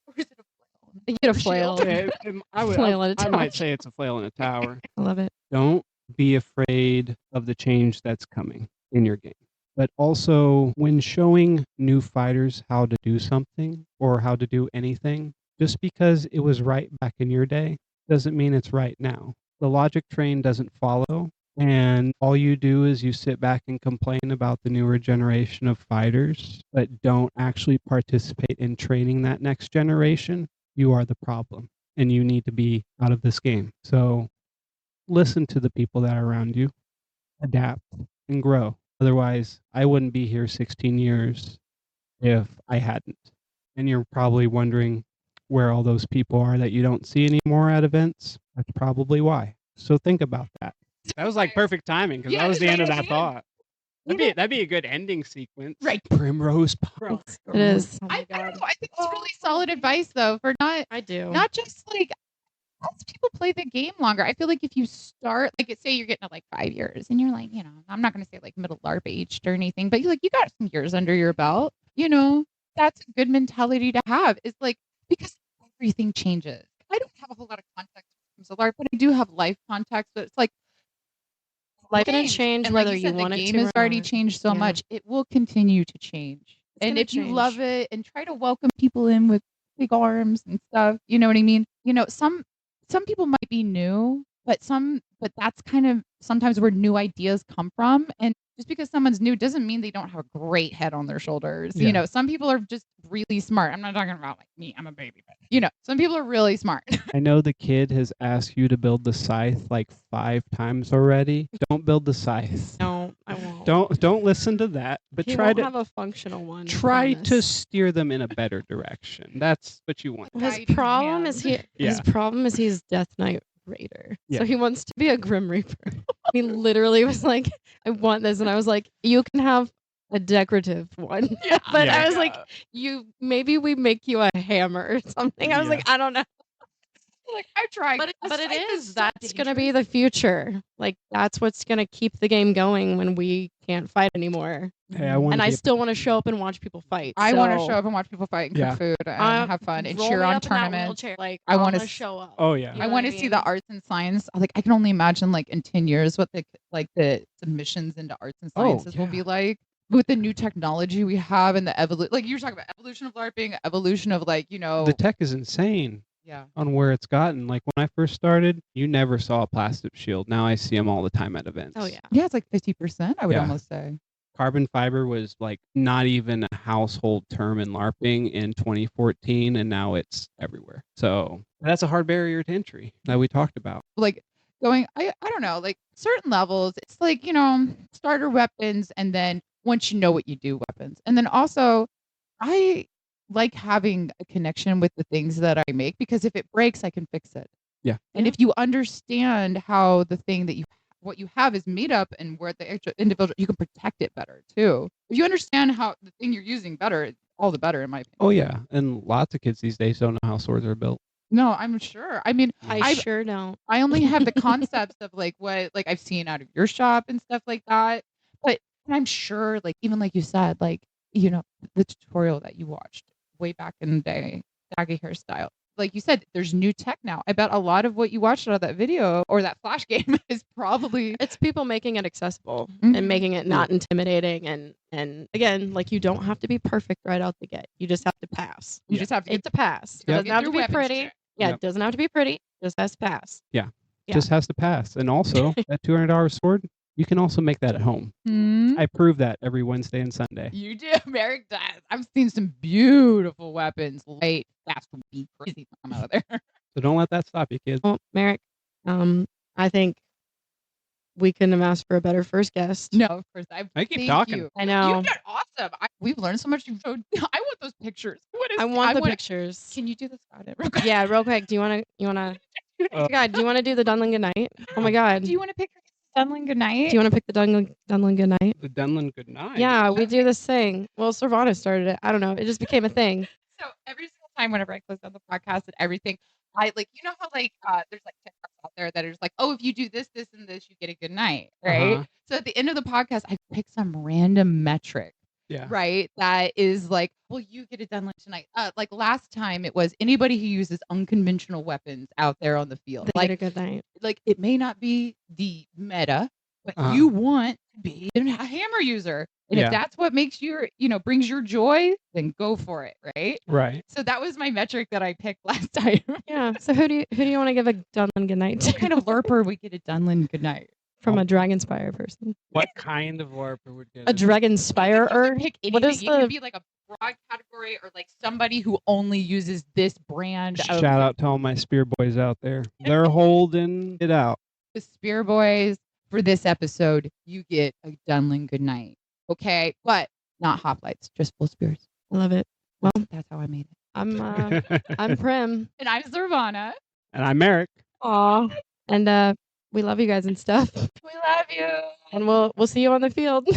Or is it a flail? You get a flail. Flail in a I might tower. say it's a flail in a tower. I love it. Don't be afraid of the change that's coming in your game. But also, when showing new fighters how to do something or how to do anything, just because it was right back in your day doesn't mean it's right now. The logic train doesn't follow, and all you do is you sit back and complain about the newer generation of fighters, but don't actually participate in training that next generation. You are the problem, and you need to be out of this game. So listen to the people that are around you, adapt, and grow. Otherwise, I wouldn't be here 16 years if I hadn't. And you're probably wondering where all those people are that you don't see anymore at events. That's probably why. So think about that. That was like perfect timing because Yeah, that was it's the end right of at that the thought. That'd be a good ending sequence. Right. Primrose Pile. It is. Oh I my don't God. know. I think it's really solid advice though for I do. not just like as people play the game longer. I feel like if you start like say you're getting to like 5 years and you're like, I'm not gonna say like middle LARP aged or anything, but you got some years under your belt, that's a good mentality to have. Is like because everything changes. I don't have a whole lot of context when it comes to LARP, but I do have life context. But it's like Life gonna change. change And like whether you said, want the it game to has or already not. changed so Yeah. much. It will continue to change. And gonna if you love change. it and try to welcome people in with big arms and stuff, you know what I mean? Some people might be new, but that's kind of sometimes where new ideas come from. And just because someone's new doesn't mean they don't have a great head on their shoulders. Yeah. Some people are just really smart. I'm not talking about like me. I'm a baby, but some people are really smart. I know the kid has asked you to build the scythe like 5 times already. Don't build the scythe. No, I won't. Don't listen to that, but He try won't to have a functional one. try to promise. steer them in a better direction. That's what you want. His guiding problem hand. is his Yeah. problem is he's Death Knight Raider. Yeah. So he wants to be a Grim Reaper. He literally was like, I want this, and I was like, you can have a decorative one. But Yeah. I was like, maybe we make you a hammer or something. I was Yeah. like, I don't know. Like I tried. But A it scythe is. so That's gonna dangerous. be the future. Like that's what's gonna keep the game going when we can't fight anymore. Hey, I want And I still want to show up and watch people fight. I want to so, show up and watch people fight and cook Yeah. food and have fun and roll cheer me on up in that tournaments. wheelchair, Like I I wanna want to s- show up. Oh yeah. You know I what want I to see mean? the arts and science. Like I can only imagine like in 10 years what the submissions into arts and sciences will be yeah. like with the new technology we have and the evolution. Like you were talking about evolution of LARPing, evolution of like The tech is insane yeah. on where it's gotten. Like when I first started, you never saw a plastic shield. Now I see them all the time at events. Oh yeah. Yeah, it's like 50%. I would Yeah. almost say. Carbon fiber was like not even a household term in LARPing in 2014, and now it's everywhere. So that's a hard barrier to entry that we talked about. Like I don't know, like certain levels, it's like, starter weapons, and then once you know what you do, weapons. And then also I like having a connection with the things that I make, because if it breaks, I can fix it. Yeah. And if you understand how the thing that what you have is made up and where the actual individual, you can protect it better too. If you understand how the thing you're using better, all the better, in my opinion. Oh yeah, and lots of kids these days don't know how swords are built. No, I'm sure. I mean, I sure don't. I only have the concepts of like what like I've seen out of your shop and stuff like that. But I'm sure, like, even like you said, like, the tutorial that you watched way back in the day, Daggy hairstyle. Like you said, there's new tech now. I bet a lot of what you watched out of that video or that flash game is probably It's people making it accessible Mhm. and making it not intimidating, and again, like, you don't have to be perfect right out the get. You just have to pass. you just have to It's a pass. It Yep. doesn't have to be pretty. check. Yeah, Yep. it doesn't have to be pretty. It just has to pass. Yeah. Just has to pass. And also, that $200 sword, you can also make that at home. Mhm. I prove that every Wednesday and Sunday. You do. Merrick does. I've seen some beautiful weapons. Light, fast, be crazy come out of there. So don't let that stop you, kids. Well, Merrick, I think we couldn't have asked for a better first guest. No, of course. I keep thank talking. You. I know. You've done awesome. We've learned so much. You've showed. I want those pictures. I want the pictures. Can you do this about it real quick? Yeah, real quick. Do you wanna oh my god, do you wanna do the Dunlin Goodnight? Oh my god. Do you want to pick Dunlin Goodnight? Do you want to pick the Dunlin Goodnight? The Dunlin Goodnight. Yeah, we do this thing. Well, Sorvana started it. I don't know. It just became a thing. So every single time whenever I close down the podcast and everything, I like, how like there's like TikToks out there that are just like, oh, if you do this, this, and this, you get a good night, right? Uh-huh. So at the end of the podcast, I pick some random metric, Yeah. right? That is like, well, you get it done like tonight. Like last time, it was anybody who uses unconventional weapons out there on the field. They get a good night. Like it may not be the meta, but Uh-huh. you want to be a hammer user. And Yeah. if that's what makes your, brings your joy, then go for it, right? Right. So that was my metric that I picked last time. Yeah. So who do you want to give a Dunlin Goodnight What to? kind of LARPer we get a Dunlin Goodnight? From a Dragonspire person? What kind of LARPer would get A Dragonspire You or can pick what anything. is You can the be like a broad category or like somebody who only uses this brand of Shout out to all my spear boys out there. They're holding it out. the Spear Boys. For this episode, you get a Dunlin Goodnight. Okay, but not hoplites, just full spears. I love it. Well, That's how I made it. I'm Prim. And I'm Sorvana. And I'm Merrick. Aw. And we love you guys and stuff. We love you. And we'll see you on the field.